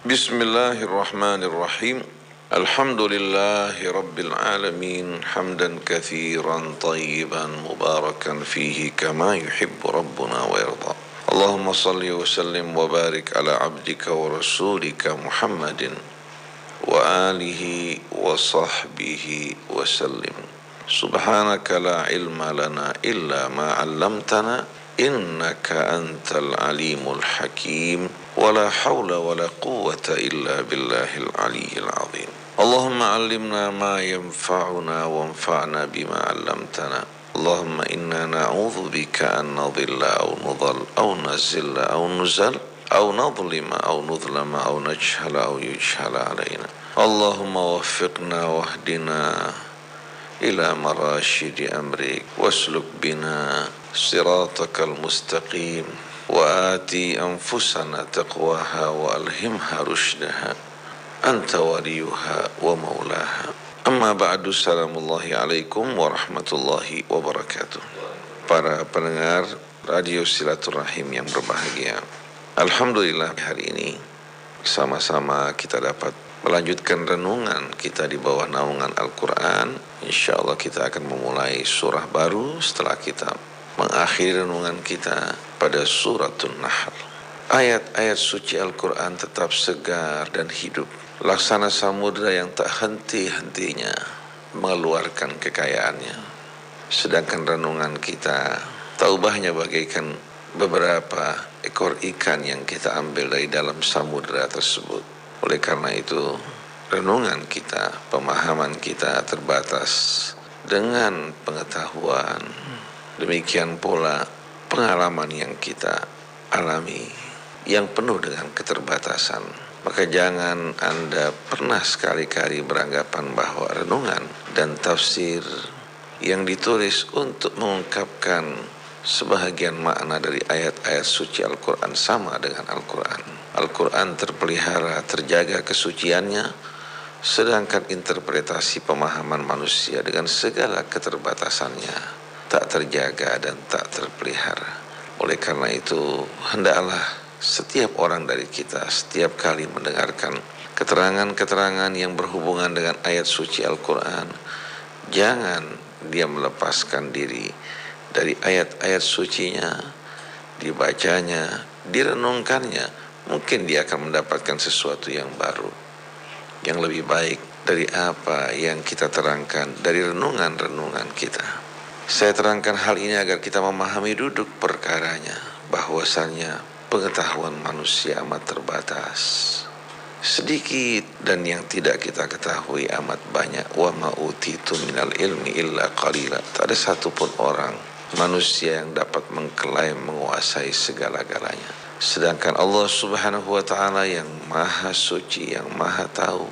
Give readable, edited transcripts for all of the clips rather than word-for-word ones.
Bismillahirrahmanirrahim. Alhamdulillahi rabbil alamin, hamdan katsiran tayyiban mubarakan fihi kama yuhibbu rabbuna wa yarda. Allahumma salli wa sallim wa barik ala abdika wa rasulika Muhammadin wa alihi wa sahbihi wa sallim. Subhanaka la ilma lana illa ma 'allamtana innaka antal alimul hakim. ولا حول ولا قوة إلا بالله العلي العظيم. اللهم علمنا ما ينفعنا وانفعنا بما علمتنا. اللهم إنا نعوذ بك أن نضل أو نضل أو نزل أو نزل أو نظلم أو نظلم أو نجهل أو يجهل علينا. اللهم وفقنا واهدنا إلى مراشد أمرك واسلك بنا صراطك المستقيم وآتي أنفسنا تقواها وألهمها رشدها أنت وليها ومولاها. أما بعد, Assalamullahi alaikum warahmatullahi wabarakatuh. Para pendengar Radio Silaturahim yang berbahagia, alhamdulillah hari ini sama-sama kita dapat melanjutkan renungan kita di bawah naungan Al-Quran. InsyaAllah kita akan memulai surah baru setelah kita mengakhiri renungan kita pada suratul Nahl. Ayat-ayat suci Al-Quran tetap segar dan hidup, laksana samudra yang tak henti-hentinya mengeluarkan kekayaannya. Sedangkan renungan kita, taubahnya bagaikan beberapa ekor ikan yang kita ambil dari dalam samudra tersebut. Oleh karena itu, renungan kita, pemahaman kita terbatas dengan pengetahuan. Demikian pula pengalaman yang kita alami yang penuh dengan keterbatasan. Maka jangan Anda pernah sekali-kali beranggapan bahwa renungan dan tafsir yang ditulis untuk mengungkapkan sebahagian makna dari ayat-ayat suci Al-Quran sama dengan Al-Quran. Al-Quran terpelihara, terjaga kesuciannya, sedangkan interpretasi pemahaman manusia dengan segala keterbatasannya tak terjaga dan tak terpelihara. Oleh karena itu, hendaklah setiap orang dari kita setiap kali mendengarkan keterangan-keterangan yang berhubungan dengan ayat suci Al-Quran, jangan dia melepaskan diri dari ayat-ayat sucinya, dibacanya, direnungkannya. Mungkin dia akan mendapatkan sesuatu yang baru, yang lebih baik dari apa yang kita terangkan dari renungan-renungan kita. Saya terangkan hal ini agar kita memahami duduk perkaranya, bahwasannya pengetahuan manusia amat terbatas. Sedikit dan yang tidak kita ketahui amat banyak. Wa ma utitu minal ilmi illa qalila. Tak ada satupun orang manusia yang dapat mengklaim menguasai segala-galanya. Sedangkan Allah Subhanahu wa ta'ala yang maha suci, yang maha tahu,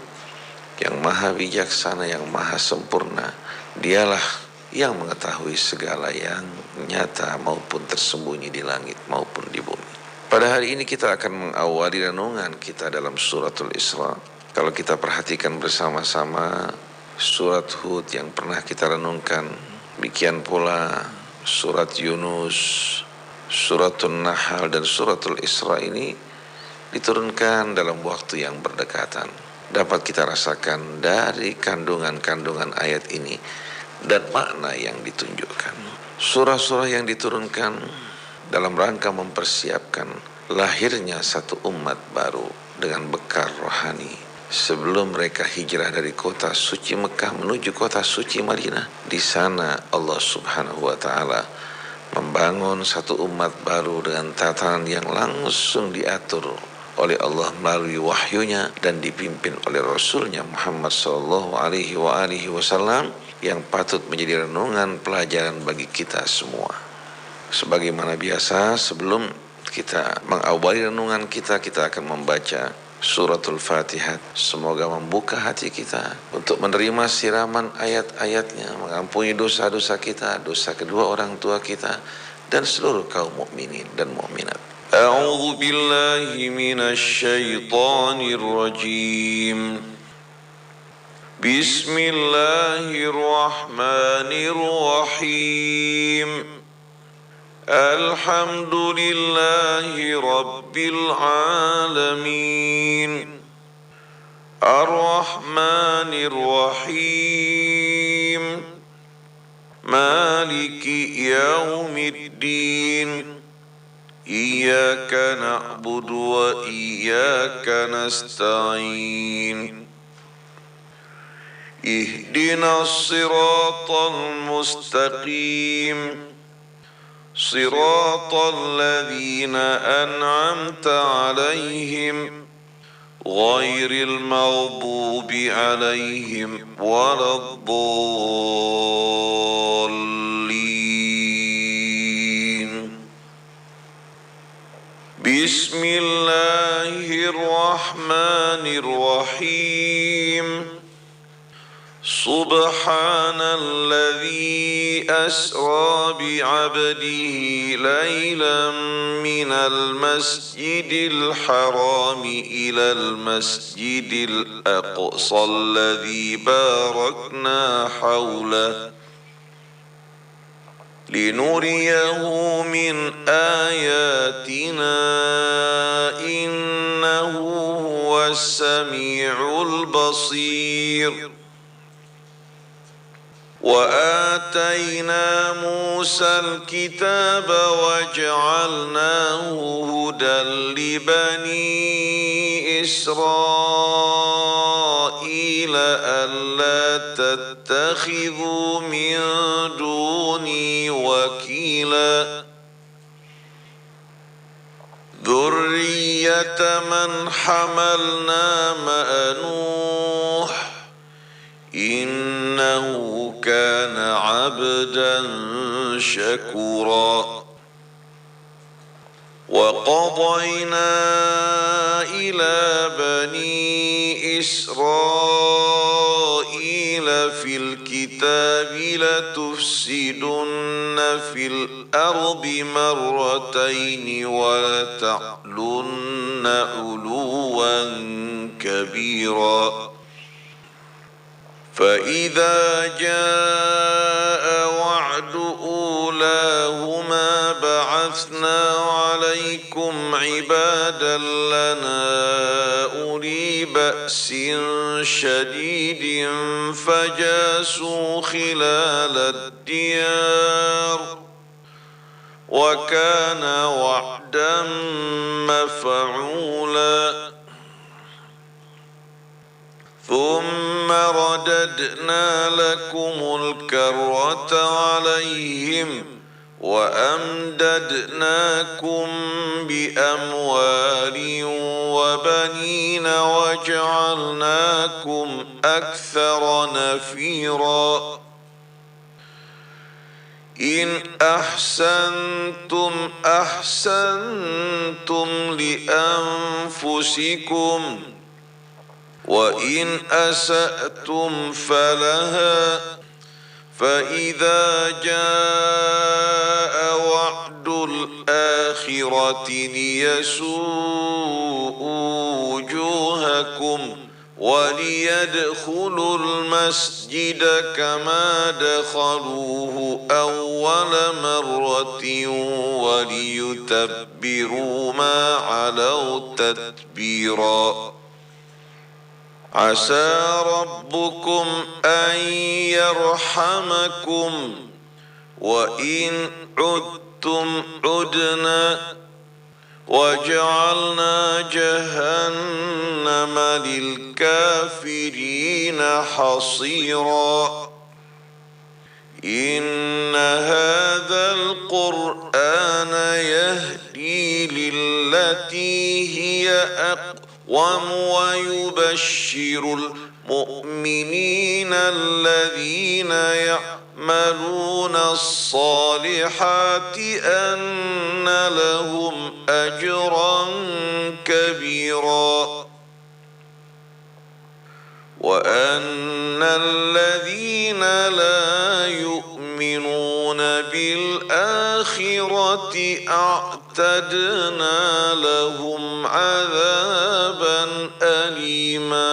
yang maha bijaksana, yang maha sempurna, dialah yang mengetahui segala yang nyata maupun tersembunyi di langit maupun di bumi. Pada hari ini kita akan mengawali renungan kita dalam suratul Isra. Kalau kita perhatikan bersama-sama surat Hud yang pernah kita renungkan, demikian pula surat Yunus, suratul Nahl dan suratul Isra ini diturunkan dalam waktu yang berdekatan. Dapat kita rasakan dari kandungan-kandungan ayat ini dan makna yang ditunjukkan. Surah-surah yang diturunkan dalam rangka mempersiapkan lahirnya satu umat baru dengan bekal rohani sebelum mereka hijrah dari kota suci Mekah menuju kota suci Madinah. Di sana Allah Subhanahu wa ta'ala membangun satu umat baru dengan tatanan yang langsung diatur oleh Allah melalui wahyunya dan dipimpin oleh Rasulnya Muhammad sallallahu alaihi wasallam, yang patut menjadi renungan pelajaran bagi kita semua. Sebagaimana biasa, sebelum kita mengawali renungan kita, kita akan membaca suratul Fatihah. Semoga membuka hati kita untuk menerima siraman ayat-ayatnya, mengampuni dosa-dosa kita, dosa kedua orang tua kita, dan seluruh kaum mukminin dan mukminat. A'udzu billahi minasy syaithanir rajim. Bismillahirrahmanirrahim. Alhamdulillahi rabbil alamin. الرحمن الرحيم مالك يوم الدين إياك نعبد وإياك نستعين اهدنا الصراط المستقيم صراط الذين أنعمت عليهم غير المغضوب عليهم ولا الضالين. بسم الله الرحمن الرحيم سبحان الذي أسرى بعبده ليلا من المسجد الحرام إلى المسجد الأقصى الذي باركنا حوله لنريه من آياتنا إنه هو السميع البصير. وآتينا موسى الكتاب وجعلناه هدى لبني إسرائيل ألا تتخذوا من دوني وكيلا ذرية من حملنا مع نوح إنه كان عبدا شكورا. وقضينا إلى بني إسرائيل في الكتاب لتفسدن في الأرض مرتين ولتعلن علوا كبيرا. فإذا جاء وعد أولاهما بعثنا عليكم عبادا لنا أولي بأس شديد فجاسوا خلال الديار وكان وعدا مفعولا. ثم رددنا لكم الكرة عليهم وأمددناكم بأموال وبنين وجعلناكم أكثر نفيرا. إن أحسنتم أحسنتم لأنفسكم وإن أسأتم فلها. فإذا جاء وعد الآخرة ليسوءوا وجوهكم وليدخلوا المسجد كما دخلوه أول مرة وليتبروا ما علوا تتبيرا. عسى ربكم أن يرحمكم وإن عدتم عدنا وجعلنا جهنم للكافرين حصيرا. إن هذا القرآن يهدي للتي هي أقوم ويبشر المؤمنين الذين يعملون الصالحات أن لهم أجرا كبيرا وأن الذين لا يؤمنون بالآخرة أعتدنا لهم عذابا أليما.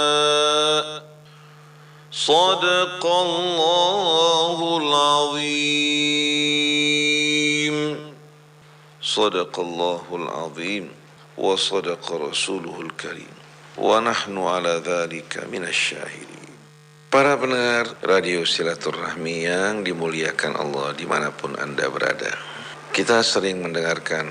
صدق الله العظيم. صدق الله العظيم وصدق رسوله الكريم. wa nahnu ala dzalika minasyahidin. Para pendengar Radio Silaturahmi yang dimuliakan Allah dimanapun Anda berada, kita sering mendengarkan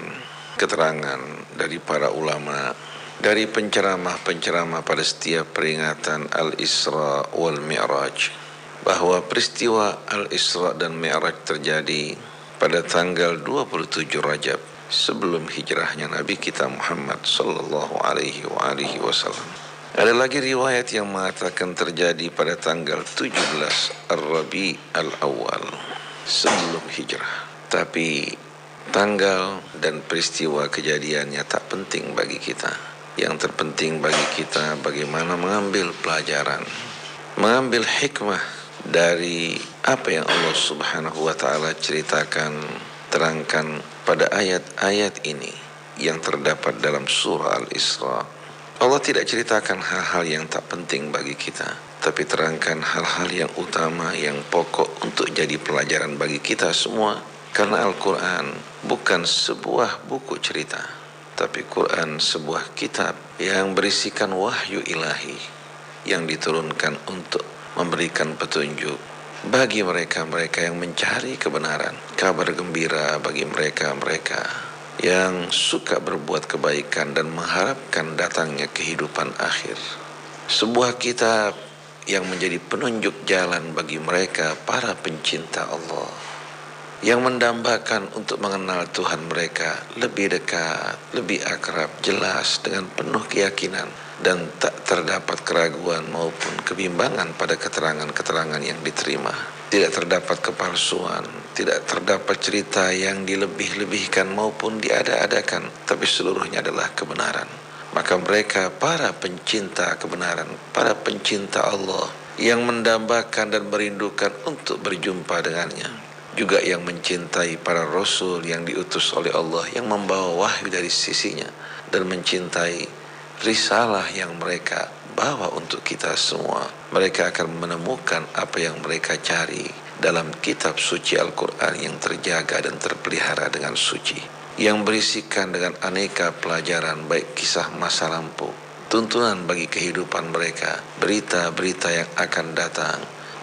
keterangan dari para ulama, dari penceramah-penceramah pada setiap peringatan Al-Isra wal Mi'raj, bahwa peristiwa Al-Isra dan Mi'raj terjadi pada tanggal 27 Rajab sebelum hijrahnya Nabi kita Muhammad sallallahu alaihi wasallam. Ada lagi riwayat yang mengatakan terjadi pada tanggal 17 Ar-Rabi Al-Awwal sebelum hijrah. Tapi tanggal dan peristiwa kejadiannya tak penting bagi kita. Yang terpenting bagi kita bagaimana mengambil pelajaran, mengambil hikmah dari apa yang Allah Subhanahu wa taala ceritakan, terangkan pada ayat-ayat ini yang terdapat dalam surah Al-Isra. Allah tidak ceritakan hal-hal yang tak penting bagi kita, tapi terangkan hal-hal yang utama, yang pokok untuk jadi pelajaran bagi kita semua. Karena Al-Quran bukan sebuah buku cerita, tapi Quran sebuah kitab yang berisikan wahyu ilahi yang diturunkan untuk memberikan petunjuk bagi mereka-mereka yang mencari kebenaran, kabar gembira bagi mereka-mereka yang suka berbuat kebaikan dan mengharapkan datangnya kehidupan akhir. Sebuah kitab yang menjadi penunjuk jalan bagi mereka para pencinta Allah, yang mendambakan untuk mengenal Tuhan mereka lebih dekat, lebih akrab, jelas dengan penuh keyakinan, dan tak terdapat keraguan maupun kebimbangan pada keterangan-keterangan yang diterima. Tidak terdapat kepalsuan, tidak terdapat cerita yang dilebih-lebihkan maupun diada-adakan, tapi seluruhnya adalah kebenaran. Maka mereka para pencinta kebenaran, para pencinta Allah yang mendambakan dan merindukan untuk berjumpa dengannya, juga yang mencintai para rasul yang diutus oleh Allah yang membawa wahyu dari sisinya, dan mencintai risalah yang mereka bawa untuk kita semua. Mereka akan menemukan apa yang mereka cari dalam kitab suci Al-Quran yang terjaga dan terpelihara dengan suci, yang berisikan dengan aneka pelajaran, baik kisah masa lampau, tuntunan bagi kehidupan mereka, berita-berita yang akan datang,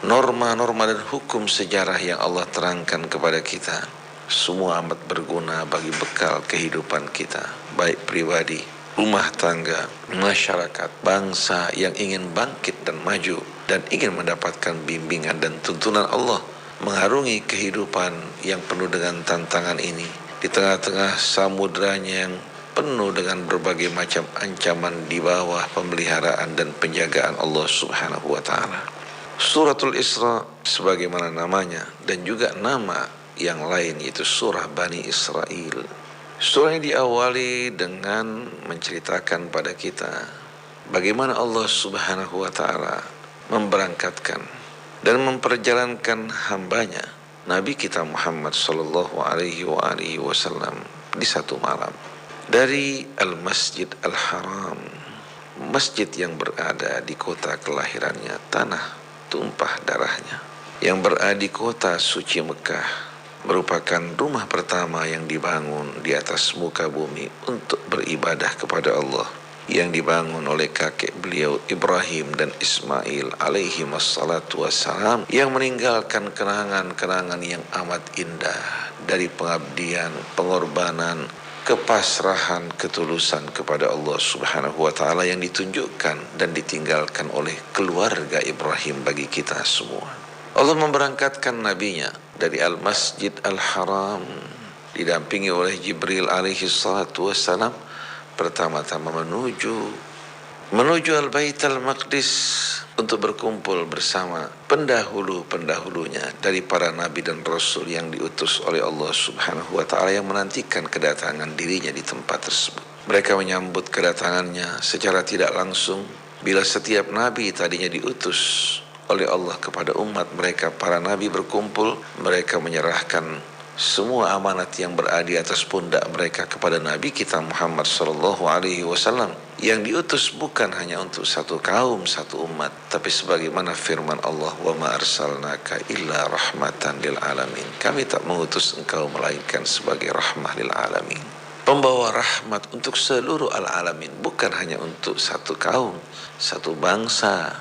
norma-norma dan hukum sejarah yang Allah terangkan kepada kita. Semua amat berguna bagi bekal kehidupan kita, baik pribadi, rumah tangga, masyarakat, bangsa yang ingin bangkit dan maju dan ingin mendapatkan bimbingan dan tuntunan Allah mengarungi kehidupan yang penuh dengan tantangan ini di tengah-tengah samudranya yang penuh dengan berbagai macam ancaman di bawah pemeliharaan dan penjagaan Allah Subhanahu wa taala. Suratul Isra sebagaimana namanya dan juga nama yang lain yaitu surah Bani Israel. Surah ini diawali dengan menceritakan pada kita bagaimana Allah Subhanahu wa taala memberangkatkan dan memperjalankan hambanya Nabi kita Muhammad sallallahu alaihi wasallam di satu malam dari Al-Masjid Al-Haram, masjid yang berada di kota kelahirannya, tanah tumpah darahnya, yang berada di kota suci Mekah, merupakan rumah pertama yang dibangun di atas muka bumi untuk beribadah kepada Allah, yang dibangun oleh kakek beliau Ibrahim dan Ismail alaihi wassalatu wassalam, yang meninggalkan kenangan-kenangan yang amat indah dari pengabdian, pengorbanan, kepasrahan, ketulusan kepada Allah Subhanahu wa taala yang ditunjukkan dan ditinggalkan oleh keluarga Ibrahim bagi kita semua. Allah memberangkatkan nabinya dari Al-Masjid Al-Haram didampingi oleh Jibril alaihi salatu wassalam, pertama-tama menuju Al-Bait Al-Maqdis untuk berkumpul bersama pendahulu-pendahulunya dari para nabi dan rasul yang diutus oleh Allah Subhanahu wa taala yang menantikan kedatangan dirinya di tempat tersebut. Mereka menyambut kedatangannya secara tidak langsung. Bila setiap nabi tadinya diutus oleh Allah kepada umat mereka, para nabi berkumpul, mereka menyerahkan semua amanat yang berada di atas pundak mereka kepada Nabi kita Muhammad sallallahu alaihi wasallam yang diutus bukan hanya untuk satu kaum, satu umat, tapi sebagaimana firman Allah, wa ma arsalnaka illa rahmatan lil alamin, kami tak mengutus engkau melainkan sebagai rahmah lil alamin. pembawa rahmat untuk seluruh al-alamin, bukan hanya untuk satu kaum, satu bangsa,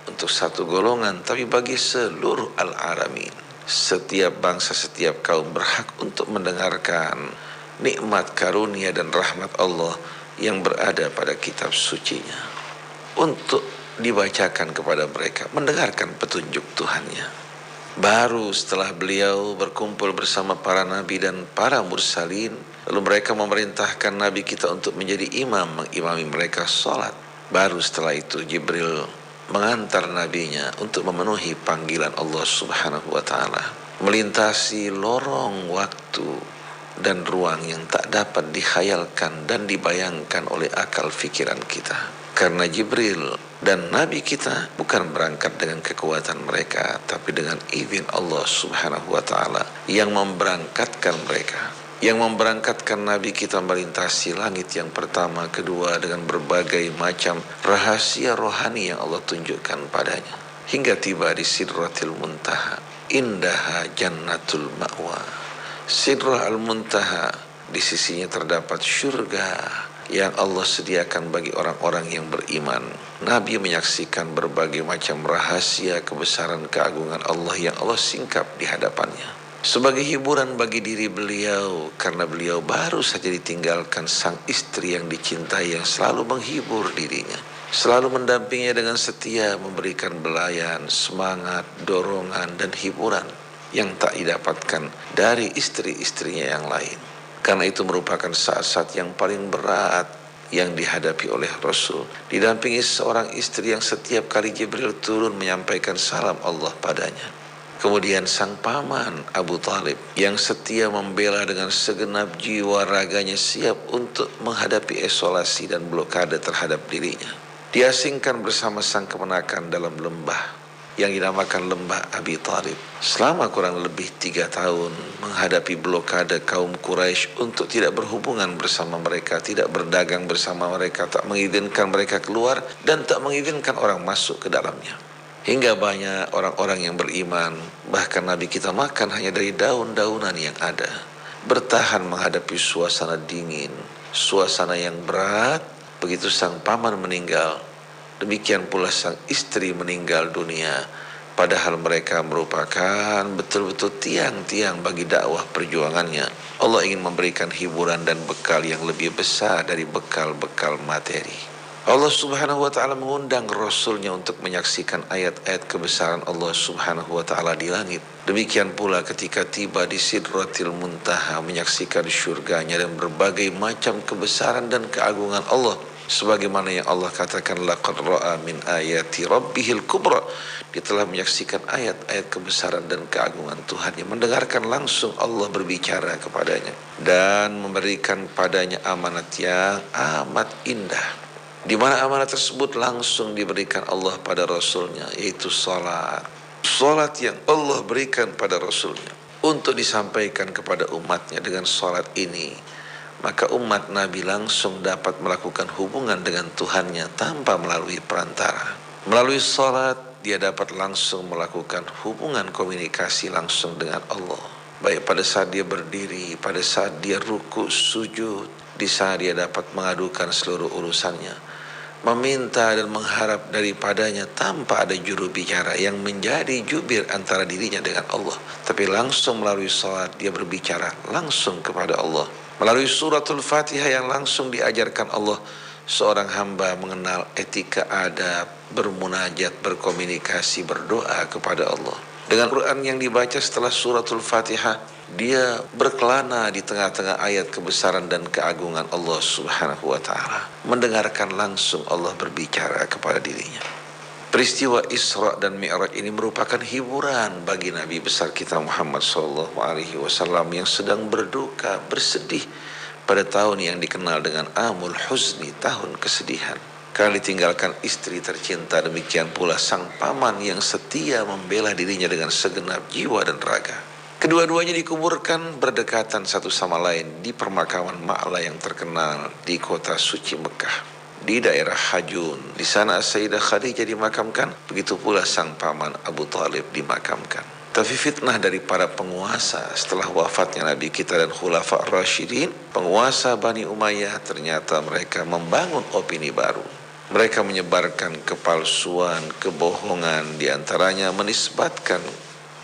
untuk satu golongan, tapi bagi seluruh al-alamin. Setiap bangsa, setiap kaum berhak untuk mendengarkan nikmat karunia dan rahmat Allah yang berada pada kitab sucinya, untuk dibacakan kepada mereka, mendengarkan petunjuk Tuhannya. Baru setelah beliau berkumpul bersama para nabi dan para mursalin, lalu mereka memerintahkan nabi kita untuk menjadi imam, mengimami mereka sholat. Baru setelah itu Jibril mengantar nabinya untuk memenuhi panggilan Allah subhanahu wa ta'ala, melintasi lorong waktu dan ruang yang tak dapat dikhayalkan dan dibayangkan oleh akal fikiran kita. Karena Jibril dan Nabi kita bukan berangkat dengan kekuatan mereka, tapi dengan izin Allah subhanahu wa ta'ala yang memberangkatkan mereka, yang memberangkatkan Nabi kita melintasi langit yang pertama, kedua, dengan berbagai macam rahasia rohani yang Allah tunjukkan padanya, hingga tiba di Sidratil Muntaha, indaha jannatul ma'wa. Sidrah al-Muntaha, di sisinya terdapat syurga yang Allah sediakan bagi orang-orang yang beriman. Nabi menyaksikan berbagai macam rahasia kebesaran keagungan Allah yang Allah singkap di hadapannya, sebagai hiburan bagi diri beliau, karena beliau baru saja ditinggalkan sang istri yang dicintai, yang selalu menghibur dirinya, selalu mendampinginya dengan setia, memberikan belayan, semangat, dorongan, dan hiburan yang tak didapatkan dari istri-istrinya yang lain. Karena itu merupakan saat-saat yang paling berat yang dihadapi oleh Rasul, didampingi seorang istri yang setiap kali Jibril turun menyampaikan salam Allah padanya. Kemudian sang paman Abu Talib yang setia membela dengan segenap jiwa raganya, siap untuk menghadapi isolasi dan blokade terhadap dirinya. Diasingkan bersama sang kemenakan dalam lembah yang dinamakan Lembah Abi Talib selama kurang lebih 3 tahun, menghadapi blokade kaum Quraisy untuk tidak berhubungan bersama mereka, tidak berdagang bersama mereka, tak mengizinkan mereka keluar dan tak mengizinkan orang masuk ke dalamnya. Hingga banyak orang-orang yang beriman, bahkan Nabi kita makan hanya dari daun-daunan yang ada, bertahan menghadapi suasana dingin, suasana yang berat. Begitu sang paman meninggal, demikian pula sang istri meninggal dunia, padahal mereka merupakan betul-betul tiang-tiang bagi dakwah perjuangannya. Allah ingin memberikan hiburan dan bekal yang lebih besar dari bekal-bekal materi. Allah subhanahu wa ta'ala mengundang Rasulnya untuk menyaksikan ayat-ayat kebesaran Allah subhanahu wa ta'ala di langit. Demikian pula ketika tiba di Sidratil Muntaha, menyaksikan syurganya dan berbagai macam kebesaran dan keagungan Allah, sebagaimana yang Allah katakan, laqad ra'a min ayati rabbihil kubra. Dia telah menyaksikan ayat-ayat kebesaran dan keagungan Tuhan, yang mendengarkan langsung Allah berbicara kepadanya dan memberikan padanya amanat yang amat indah, di mana amanat tersebut langsung diberikan Allah pada Rasulnya, yaitu salat. Salat yang Allah berikan pada Rasulnya untuk disampaikan kepada umatnya. Dengan salat ini, maka umat Nabi langsung dapat melakukan hubungan dengan Tuhannya tanpa melalui perantara. Melalui salat, dia dapat langsung melakukan hubungan komunikasi langsung dengan Allah, baik pada saat dia berdiri, pada saat dia ruku sujud. Di saat dia dapat mengadukan seluruh urusannya, meminta dan mengharap daripadanya tanpa ada juru bicara yang menjadi jubir antara dirinya dengan Allah, tapi langsung melalui salat dia berbicara langsung kepada Allah. Melalui suratul Fatihah yang langsung diajarkan Allah, seorang hamba mengenal etika adab, bermunajat, berkomunikasi, berdoa kepada Allah. Dengan Quran yang dibaca setelah suratul Fatihah, dia berkelana di tengah-tengah ayat kebesaran dan keagungan Allah subhanahu wa ta'ala, mendengarkan langsung Allah berbicara kepada dirinya. Peristiwa Isra dan Mi'raj ini merupakan hiburan bagi Nabi besar kita Muhammad SAW yang sedang berduka, bersedih pada tahun yang dikenal dengan Amul Huzni, tahun kesedihan, karena ditinggalkan istri tercinta. Demikian pula sang paman yang setia membela dirinya dengan segenap jiwa dan raga. Kedua-duanya dikuburkan berdekatan satu sama lain di permakaman Ma'la yang terkenal di kota suci Mekah, di daerah Hajun. Di sana Sayyidah Khadijah dimakamkan, begitu pula sang paman Abu Talib dimakamkan. Tapi fitnah dari para penguasa setelah wafatnya Nabi kita dan Khulafa Rasyidin, penguasa Bani Umayyah, ternyata mereka membangun opini baru. Mereka menyebarkan kepalsuan, kebohongan, diantaranya menisbatkan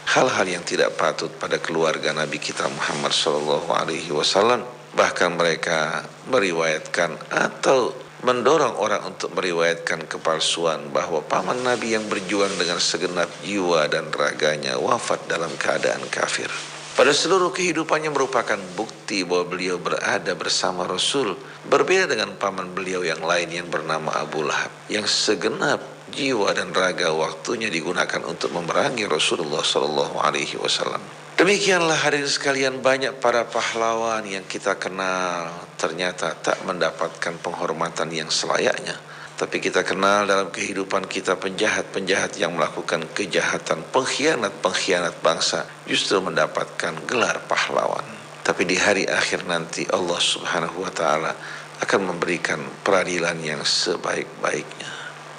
hal-hal yang tidak patut pada keluarga Nabi kita Muhammad SAW. Bahkan mereka meriwayatkan atau mendorong orang untuk meriwayatkan kepalsuan bahwa paman Nabi yang berjuang dengan segenap jiwa dan raganya wafat dalam keadaan kafir. Pada seluruh kehidupannya merupakan bukti bahwa beliau berada bersama Rasul. Berbeda dengan paman beliau yang lain yang bernama Abu Lahab, yang segenap jiwa dan raga waktunya digunakan untuk memerangi Rasulullah SAW. Demikianlah hadirin sekalian, banyak para pahlawan yang kita kenal ternyata tak mendapatkan penghormatan yang selayaknya. Tapi kita kenal dalam kehidupan kita penjahat-penjahat yang melakukan kejahatan, pengkhianat-pengkhianat bangsa justru mendapatkan gelar pahlawan. Tapi di hari akhir nanti Allah Subhanahu wa ta'ala akan memberikan peradilan yang sebaik-baiknya,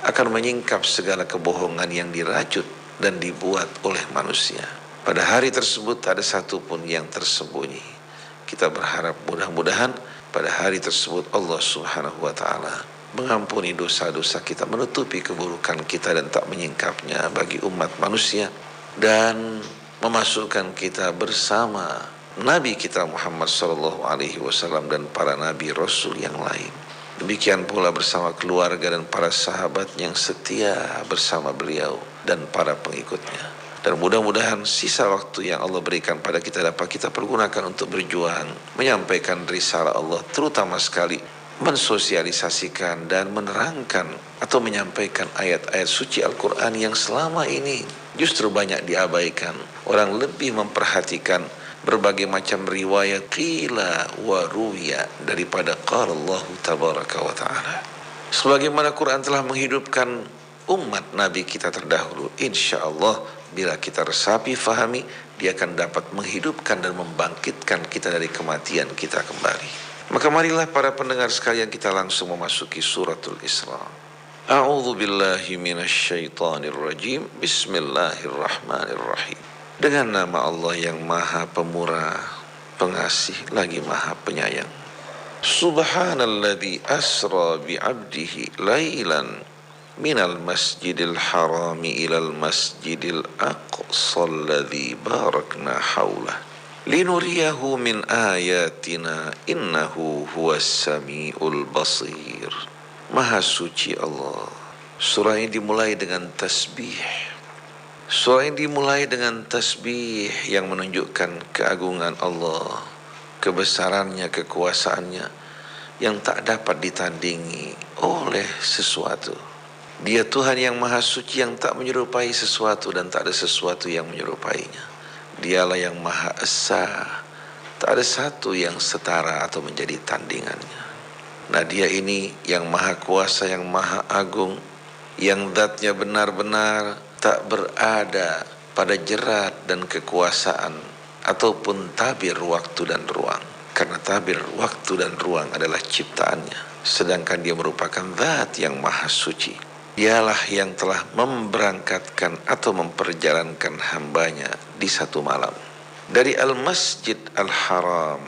akan menyingkap segala kebohongan yang dirajut dan dibuat oleh manusia. Pada hari tersebut tak ada satupun yang tersembunyi. Kita berharap mudah-mudahan pada hari tersebut Allah Subhanahu wa ta'ala mengampuni dosa-dosa kita, menutupi keburukan kita dan tak menyingkapnya bagi umat manusia, dan memasukkan kita bersama Nabi kita Muhammad SAW dan para Nabi Rasul yang lain. Demikian pula bersama keluarga dan para sahabat yang setia bersama beliau dan para pengikutnya. Dan mudah-mudahan sisa waktu yang Allah berikan pada kita dapat kita pergunakan untuk berjuang, menyampaikan risalah Allah, terutama sekali mensosialisasikan dan menerangkan atau menyampaikan ayat-ayat suci Al-Quran yang selama ini justru banyak diabaikan. Orang lebih memperhatikan berbagai macam riwayat qila wa ruwiya daripada qala Allah tabaraka wa ta'ala. Sebagaimana Quran telah menghidupkan umat Nabi kita terdahulu, insya Allah bila kita resapi, fahami, dia akan dapat menghidupkan dan membangkitkan kita dari kematian kita kembali. Maka marilah para pendengar sekalian kita langsung memasuki suratul Isra. A'udzu billahi minasyaitonir rajim. Bismillahirrahmanirrahim. Dengan nama Allah yang Maha Pemurah, Pengasih lagi Maha Penyayang. Subhanalladzi asra bi'abdihi lailan minal masjidil harami ilal masjidil aqsal ladzi barakna haulah linuriyahu min ayatina innahu huwas samiul basir. Maha suci Allah. Surah ini dimulai dengan tasbih. Surah ini dimulai dengan tasbih yang menunjukkan keagungan Allah, kebesarannya, kekuasaannya yang tak dapat ditandingi oleh sesuatu. Dia Tuhan yang maha suci yang tak menyerupai sesuatu dan tak ada sesuatu yang menyerupainya. Dialah yang maha esa, tak ada satu yang setara atau menjadi tandingannya. Nah, dia ini yang maha kuasa, yang maha agung, yang zatnya benar-benar tak berada pada jerat dan kekuasaan ataupun tabir waktu dan ruang. Karena tabir waktu dan ruang adalah ciptaannya, sedangkan dia merupakan zat yang maha suci. Dialah yang telah memberangkatkan atau memperjalankan hambanya di satu malam dari Al-Masjid Al-Haram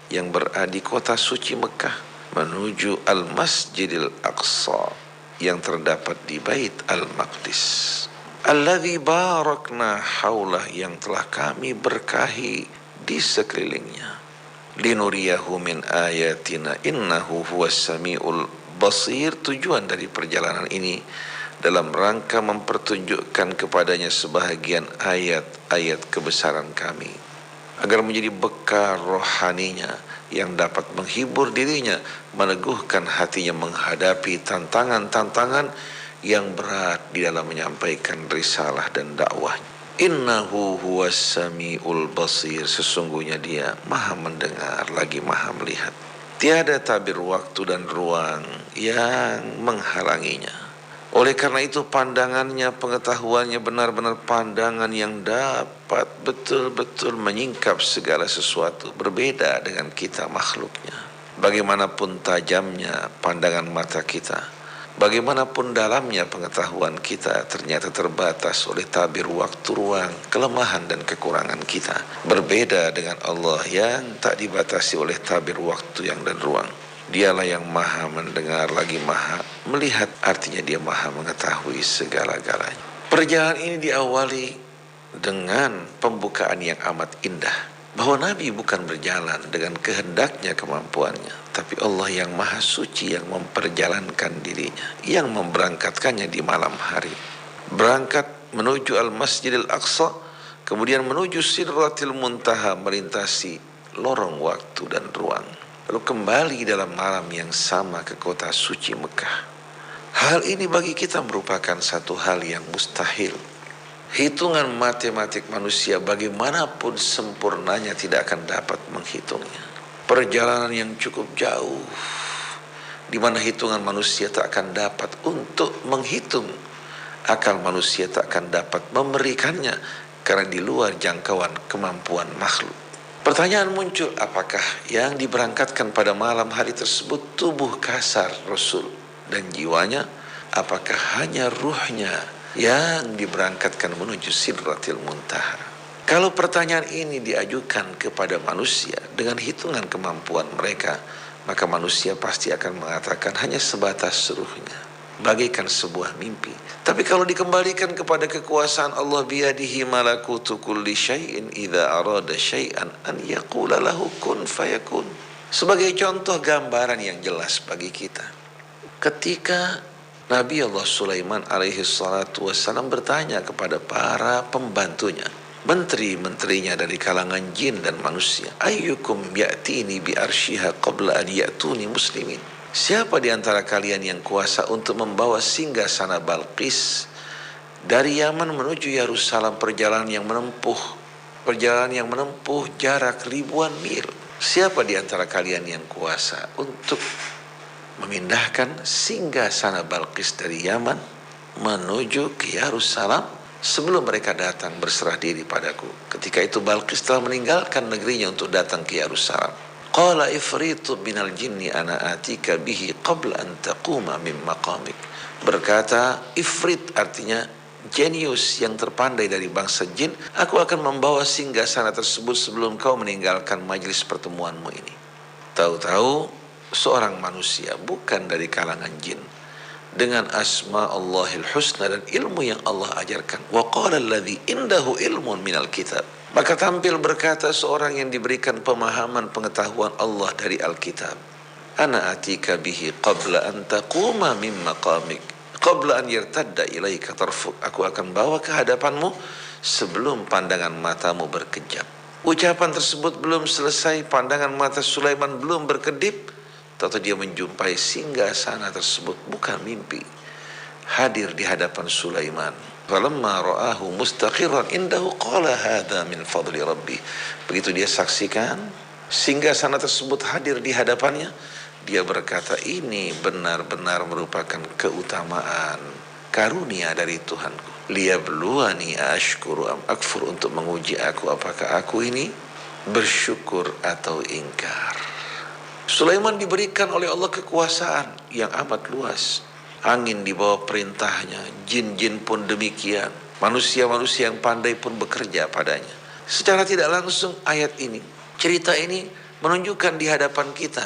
yang berada di kota suci Mekah menuju Al-Masjidil Aqsa yang terdapat di Bait Al-Maqdis. Alladzi barakna haulah, yang telah kami berkahi di sekelilingnya. Linuriyahu min ayatina innahu huwas samiul basir. Tujuan dari perjalanan ini dalam rangka mempertunjukkan kepadanya sebahagian ayat-ayat kebesaran kami, agar menjadi bekal rohaninya yang dapat menghibur dirinya, meneguhkan hatinya menghadapi tantangan-tantangan yang berat di dalam menyampaikan risalah dan dakwah. Innahu huwas samiul basir. Sesungguhnya dia maha mendengar lagi maha melihat. Tiada tabir waktu dan ruang yang menghalanginya. Oleh karena itu pandangannya, pengetahuannya benar-benar pandangan yang dapat betul-betul menyingkap segala sesuatu, berbeda dengan kita makhluknya. Bagaimanapun tajamnya pandangan mata kita, Bagaimanapun dalamnya pengetahuan kita ternyata terbatas oleh tabir waktu, ruang, kelemahan dan kekurangan kita. Berbeda dengan Allah yang tak dibatasi oleh tabir waktu yang dan ruang. Dialah yang maha mendengar lagi maha melihat, artinya dia maha mengetahui segala-galanya. Perjalanan ini diawali dengan pembukaan yang amat indah, bahwa Nabi bukan berjalan dengan kehendaknya, kemampuannya, tapi Allah yang maha suci yang memperjalankan dirinya, yang memberangkatkannya di malam hari. Berangkat menuju Al-Masjidil Aqsa, kemudian menuju Sidratil Muntaha, melintasi lorong waktu dan ruang, lalu kembali dalam malam yang sama ke kota suci Mekah. Hal ini bagi kita merupakan satu hal yang mustahil. Hitungan matematik manusia bagaimanapun sempurnanya tidak akan dapat menghitungnya. Perjalanan yang cukup jauh, di mana hitungan manusia tak akan dapat untuk menghitung. Akal manusia tak akan dapat memberikannya, karena di luar jangkauan kemampuan makhluk. Pertanyaan muncul, apakah yang diberangkatkan pada malam hari tersebut tubuh kasar Rasul dan jiwanya? Apakah hanya ruhnya yang diberangkatkan menuju Sidratil Muntaha? Kalau pertanyaan ini diajukan kepada manusia dengan hitungan kemampuan mereka, maka manusia pasti akan mengatakan hanya sebatas ruhnya, bagaikan sebuah mimpi. Tapi kalau dikembalikan kepada kekuasaan Allah, biyadihi malakutu kulli syai'in idza arada syai'an an yaqula lahu kun fayakun. Sebagai contoh gambaran yang jelas bagi kita, ketika Nabi Allah Sulaiman alaihi salatu wassalam bertanya kepada para pembantunya, menteri-menterinya dari kalangan jin dan manusia, ayyukum ya'tini bi arsyiha qabla an ya'tuni muslimin. Siapa di antara kalian yang kuasa untuk membawa singgasana Balqis dari Yaman menuju Yerusalem, perjalanan yang menempuh jarak ribuan mil? Siapa di antara kalian yang kuasa untuk memindahkan singgasana Balqis dari Yaman menuju ke Yerusalem sebelum mereka datang berserah diri padaku? Ketika itu Balqis telah meninggalkan negerinya untuk datang ke Yerusalem. Qala ifritu minal jinni ana atika bihi qabla an taquma min maqamik. Berkata ifrit, artinya jenius yang terpandai dari bangsa jin, aku akan membawa singgasana tersebut sebelum kau meninggalkan majlis pertemuanmu ini. Tahu-tahu seorang manusia bukan dari kalangan jin, dengan asma Allahil husna dan ilmu yang Allah ajarkan. Wa qala alladhi indahu ilmun minal kitab. Maka tampil berkata seorang yang diberikan pemahaman pengetahuan Allah dari Alkitab, ana atika bihi qabla an taquma min maqamik qabla an yartadda ilaika tarfuk. Aku akan bawa ke hadapanmu sebelum pandangan matamu berkejap. Ucapan tersebut belum selesai, pandangan mata Sulaiman belum berkedip, atau dia menjumpai singgasana tersebut bukan mimpi, hadir di hadapan Sulaiman. Falamma ra'ahu mustaqiran indahu qala hadza min fadli rabbi. Begitu dia saksikan singgasana tersebut hadir di hadapannya, dia berkata, ini benar-benar merupakan keutamaan, karunia dari Tuhanku. Liyabluwani ashkuru am akfur, untuk menguji aku apakah aku ini bersyukur atau ingkar. Sulaiman diberikan oleh Allah kekuasaan yang amat luas. Angin di bawah perintahnya, jin-jin pun demikian. Manusia-manusia yang pandai pun bekerja padanya. Secara tidak langsung ayat ini, cerita ini menunjukkan di hadapan kita,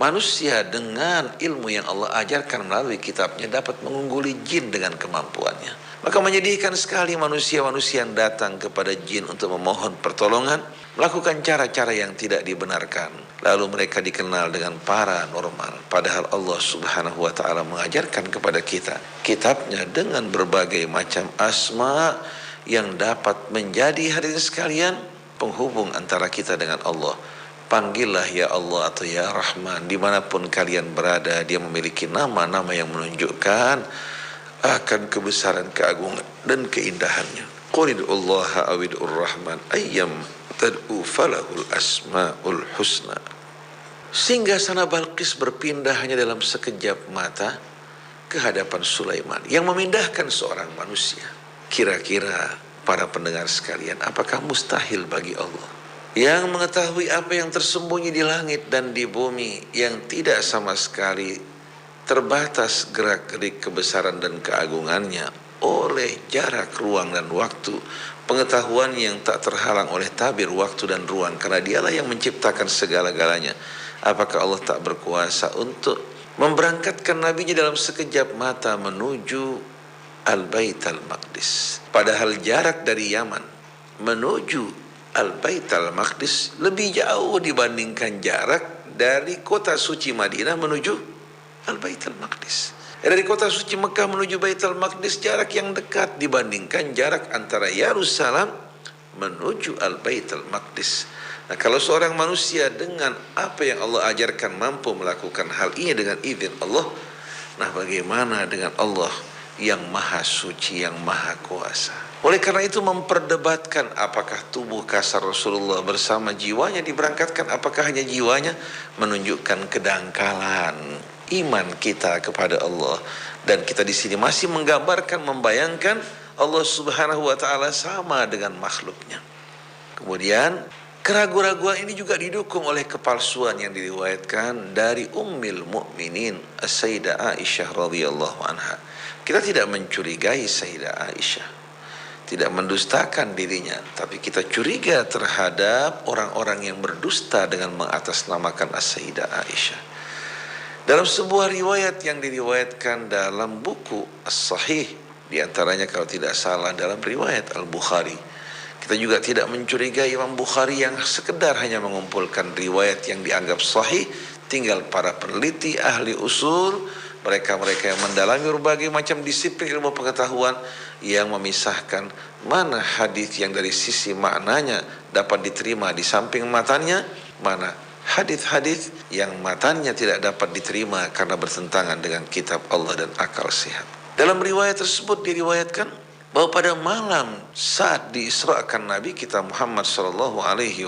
manusia dengan ilmu yang Allah ajarkan melalui kitabnya dapat mengungguli jin dengan kemampuannya. Maka menyedihkan sekali manusia-manusia yang datang kepada jin untuk memohon pertolongan, melakukan cara-cara yang tidak dibenarkan. Lalu mereka dikenal dengan paranormal. Padahal Allah subhanahu wa ta'ala mengajarkan kepada kita kitabnya dengan berbagai macam asma yang dapat menjadi, hadirin sekalian, penghubung antara kita dengan Allah. Panggillah ya Allah atau ya Rahman, dimanapun kalian berada. Dia memiliki nama-nama yang menunjukkan akan kebesaran, keagungan dan keindahannya. Qulid'ullaha awid'ur Rahman ayyam tad'u falahul asma'ul husna. Singgasana Balqis berpindah hanya dalam sekejap mata ke hadapan Sulaiman yang memindahkan seorang manusia. Kira-kira para pendengar sekalian, apakah mustahil bagi Allah yang mengetahui apa yang tersembunyi di langit dan di bumi, yang tidak sama sekali terbatas gerak-gerik kebesaran dan keagungannya oleh jarak, ruang, dan waktu, pengetahuan yang tak terhalang oleh tabir waktu dan ruang, karena dialah yang menciptakan segala-galanya. Apakah Allah tak berkuasa untuk memberangkatkan nabinya dalam sekejap mata menuju Al-Bait Al-Maqdis? Padahal jarak dari Yaman menuju Al-Bait Al-Maqdis lebih jauh dibandingkan jarak dari kota suci Madinah menuju Al-Bait Al-Maqdis. Dari kota suci Mekah menuju Baitul Maqdis jarak yang dekat dibandingkan jarak antara Yerusalem menuju Al-Baitul Maqdis. Nah, kalau seorang manusia dengan apa yang Allah ajarkan mampu melakukan hal ini dengan izin Allah, nah bagaimana dengan Allah yang maha suci, yang maha kuasa? Oleh karena itu memperdebatkan apakah tubuh kasar Rasulullah bersama jiwanya diberangkatkan, apakah hanya jiwanya, menunjukkan kedangkalan iman kita kepada Allah. Dan kita di sini masih menggambarkan, membayangkan Allah Subhanahu wa taala sama dengan makhluknya. Kemudian keraguan-raguan ini juga didukung oleh kepalsuan yang diriwayatkan dari Ummul Mukminin As-Sayyidah Aisyah radhiyallahu anha. Kita tidak mencurigai Sayyidah Aisyah, tidak mendustakan dirinya, tapi kita curiga terhadap orang-orang yang berdusta dengan mengatasnamakan As-Sayyidah Aisyah. Dalam sebuah riwayat yang diriwayatkan dalam buku As-Sahih, diantaranya kalau tidak salah dalam riwayat Al-Bukhari, kita juga tidak mencurigai Imam Bukhari yang sekedar hanya mengumpulkan riwayat yang dianggap sahih. Tinggal para peneliti, ahli usul, mereka-mereka yang mendalami berbagai macam disiplin ilmu pengetahuan yang memisahkan mana hadis yang dari sisi maknanya dapat diterima di samping matanya, mana hadis-hadis yang matanya tidak dapat diterima karena bertentangan dengan kitab Allah dan akal sehat. Dalam riwayat tersebut diriwayatkan bahwa pada malam saat diisrakan Nabi kita Muhammad sallallahu alaihi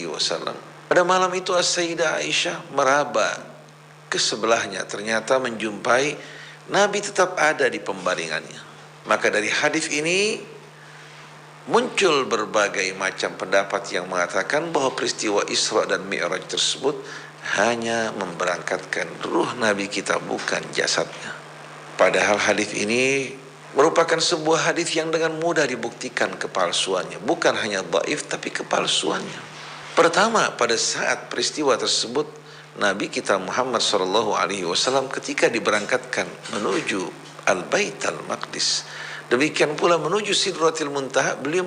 wasallam, pada malam itu As-Sayyidah Aisyah meraba ke sebelahnya, ternyata menjumpai Nabi tetap ada di pembaringannya. Maka dari hadis ini muncul berbagai macam pendapat yang mengatakan bahwa peristiwa Isra dan Mi'raj tersebut hanya memberangkatkan ruh Nabi kita, bukan jasadnya. Padahal hadis ini merupakan sebuah hadis yang dengan mudah dibuktikan kepalsuannya, bukan hanya dhaif tapi kepalsuannya. Pertama, pada saat peristiwa tersebut Nabi kita Muhammad SAW ketika diberangkatkan menuju Al-Bait Al-Maqdis, demikian pula menuju Sidratil Muntaha, beliau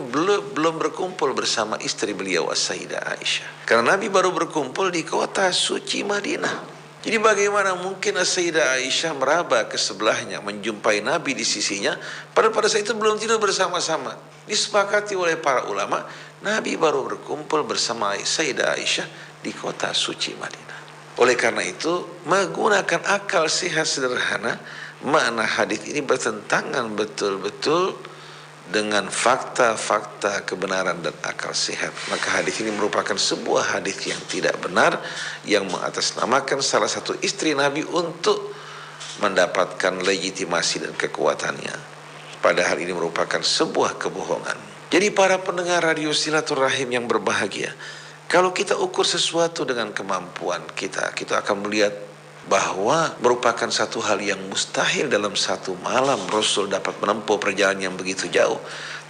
belum berkumpul bersama istri beliau As-Sayyidah Aisyah. Karena Nabi baru berkumpul di kota suci Madinah. Jadi bagaimana mungkin As-Sayyidah Aisyah meraba ke sebelahnya, menjumpai Nabi di sisinya, padahal pada saat itu belum tidur bersama-sama. Disepakati oleh para ulama, Nabi baru berkumpul bersama Sayyidah Aisyah di kota suci Madinah. Oleh karena itu, menggunakan akal sehat sederhana, makna hadis ini bertentangan betul-betul dengan fakta-fakta kebenaran dan akal sehat. Maka hadis ini merupakan sebuah hadis yang tidak benar, yang mengatasnamakan salah satu istri Nabi untuk mendapatkan legitimasi dan kekuatannya. Padahal ini merupakan sebuah kebohongan. Jadi para pendengar radio Silaturahim yang berbahagia, kalau kita ukur sesuatu dengan kemampuan kita, kita akan melihat bahwa merupakan satu hal yang mustahil dalam satu malam Rasul dapat menempuh perjalanan yang begitu jauh.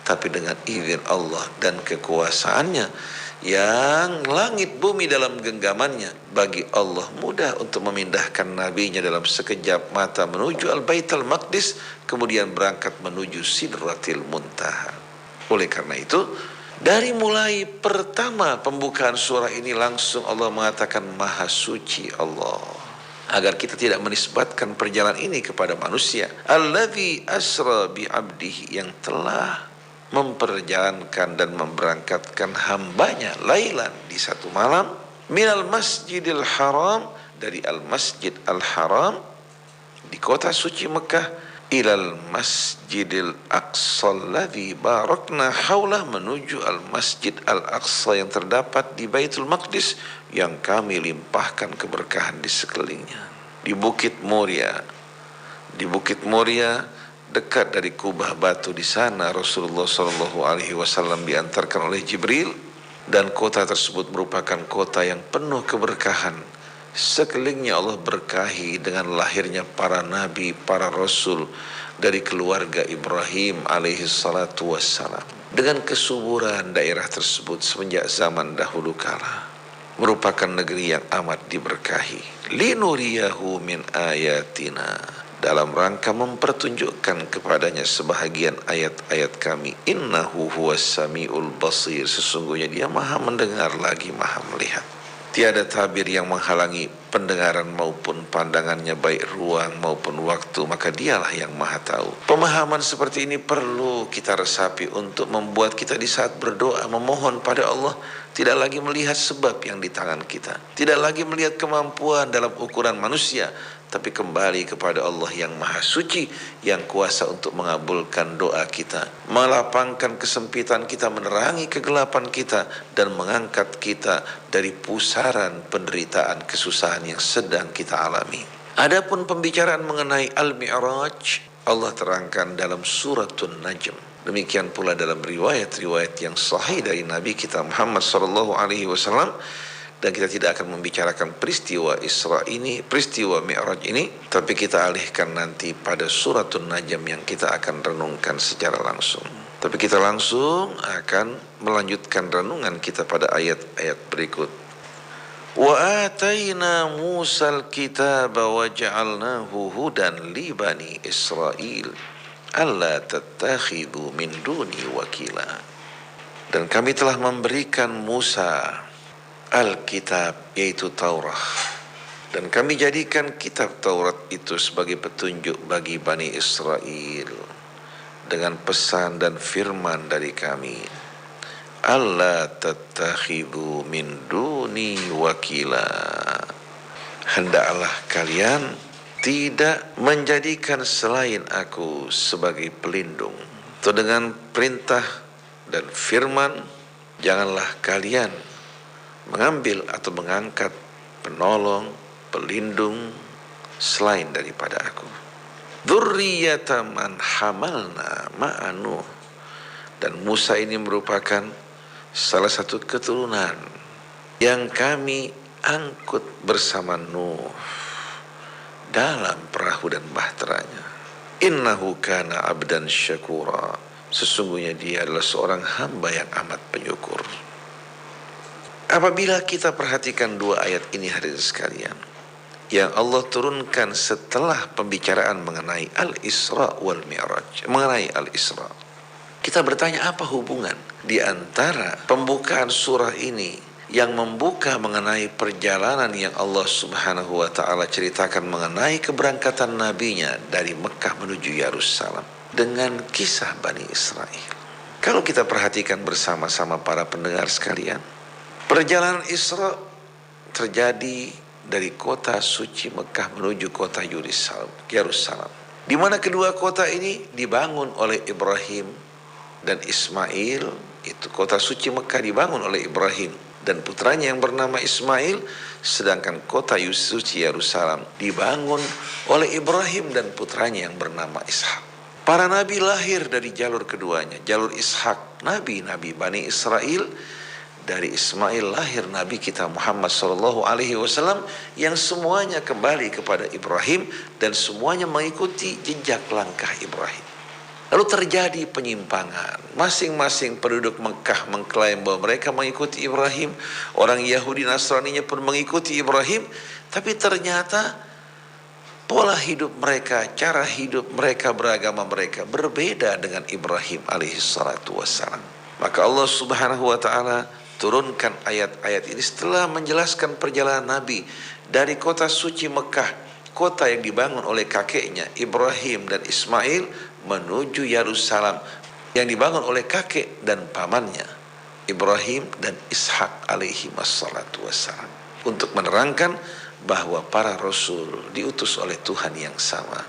Tapi dengan izin Allah dan kekuasaannya yang langit bumi dalam genggamannya, bagi Allah mudah untuk memindahkan nabinya dalam sekejap mata menuju Al-Bait Al-Maqdis, kemudian berangkat menuju Sidratil Muntaha. Oleh karena itu, dari mulai pertama pembukaan surah ini langsung Allah mengatakan Maha Suci Allah, agar kita tidak menisbatkan perjalanan ini kepada manusia. Alladzi asra bi abdihi, yang telah memperjalankan dan memberangkatkan hambanya lailan, di satu malam, minal masjidil haram, dari al masjid al haram di kota suci Mekah, ilal masjidil aqsa alladzi barakna haulah, menuju al masjid al aqsa yang terdapat di Baitul Maqdis, yang kami limpahkan keberkahan di sekelilingnya. Di Bukit Moria, di Bukit Moria dekat dari kubah batu, di sana Rasulullah SAW diantarkan oleh Jibril, dan kota tersebut merupakan kota yang penuh keberkahan Sekelilingnya Allah berkahi dengan lahirnya para nabi, para rasul dari keluarga Ibrahim alaihi salatu wassalam. Dengan kesuburan daerah tersebut semenjak zaman dahulu kala, merupakan negeri yang amat diberkahi. Linuriyahu min ayatina, dalam rangka mempertunjukkan kepadanya sebahagian ayat-ayat kami. Innahu huwas samiul basir, sesungguhnya dia maha mendengar lagi maha melihat. Tiada tabir yang menghalangi pendengaran maupun pandangannya, baik ruang maupun waktu, maka dialah yang maha tahu. Pemahaman seperti ini perlu kita resapi untuk membuat kita di saat berdoa memohon pada Allah tidak lagi melihat sebab yang di tangan kita, tidak lagi melihat kemampuan dalam ukuran manusia, tapi kembali kepada Allah yang maha suci, yang kuasa untuk mengabulkan doa kita, melapangkan kesempitan kita, menerangi kegelapan kita, dan mengangkat kita dari pusaran penderitaan kesusahan yang sedang kita alami. Adapun pembicaraan mengenai Al-Mi'raj, Allah terangkan dalam suratun Najm. Demikian pula dalam riwayat-riwayat yang sahih dari Nabi kita Muhammad SAW. Dan kita tidak akan membicarakan peristiwa Isra ini, peristiwa Mi'raj ini, tapi kita alihkan nanti pada suratun Najm yang kita akan renungkan secara langsung. Tapi kita langsung akan melanjutkan renungan kita pada ayat-ayat berikut. Wa atayna Musal kitaba wa ja'alnahu hudan li bani Israil alla tattakhidhu min duni wakila. Dan kami telah memberikan Musa Alkitab, yaitu Taurat, dan kami jadikan kitab Taurat itu sebagai petunjuk bagi Bani Israel dengan pesan dan firman dari kami, alla tattakhidhu min duni wakila, hendaklah kalian tidak menjadikan selain aku sebagai pelindung. Atau dengan perintah dan firman, janganlah kalian mengambil atau mengangkat penolong, pelindung selain daripada aku. Dzurriyyata man hamalna ma'a Nuh. Dan Musa ini merupakan salah satu keturunan yang kami angkut bersama Nuh dalam perahu dan bahteranya. Innahu kana abdan syakura, sesungguhnya dia adalah seorang hamba yang amat penyukur. Apabila kita perhatikan dua ayat ini hadirin sekalian, yang Allah turunkan setelah pembicaraan mengenai Al-Isra wal Mi'raj, mengenai Al-Isra, kita bertanya apa hubungan di antara pembukaan surah ini yang membuka mengenai perjalanan yang Allah Subhanahu wa ta'ala ceritakan mengenai keberangkatan nabinya dari Mekah menuju Yerusalem dengan kisah Bani Israel. Kalau kita perhatikan bersama-sama para pendengar sekalian, perjalanan Isra terjadi dari kota suci Mekah menuju kota Yerusalem, di mana kedua kota ini dibangun oleh Ibrahim dan Ismail. Itu kota suci Mekah dibangun oleh Ibrahim dan putranya yang bernama Ismail, sedangkan kota suci Yerusalem dibangun oleh Ibrahim dan putranya yang bernama Ishak. Para nabi lahir dari jalur keduanya, jalur Ishak, nabi-nabi Bani Israel. Dari Ismail lahir Nabi kita Muhammad SAW yang semuanya kembali kepada Ibrahim dan semuanya mengikuti jejak langkah Ibrahim. Lalu terjadi penyimpangan. Masing-masing penduduk Mekah mengklaim bahwa mereka mengikuti Ibrahim. Orang Yahudi Nasraninya pun mengikuti Ibrahim. Tapi ternyata pola hidup mereka, cara hidup mereka, beragama mereka berbeda dengan Ibrahim alaihissalatu wassalam. Maka Allah Subhanahu wa ta'ala turunkan ayat-ayat ini setelah menjelaskan perjalanan Nabi dari kota suci Mekah, kota yang dibangun oleh kakeknya Ibrahim dan Ismail, menuju Yerusalem yang dibangun oleh kakek dan pamannya Ibrahim dan Ishak alaihi wassalatu wassalam, untuk menerangkan bahwa para rasul diutus oleh Tuhan yang sama,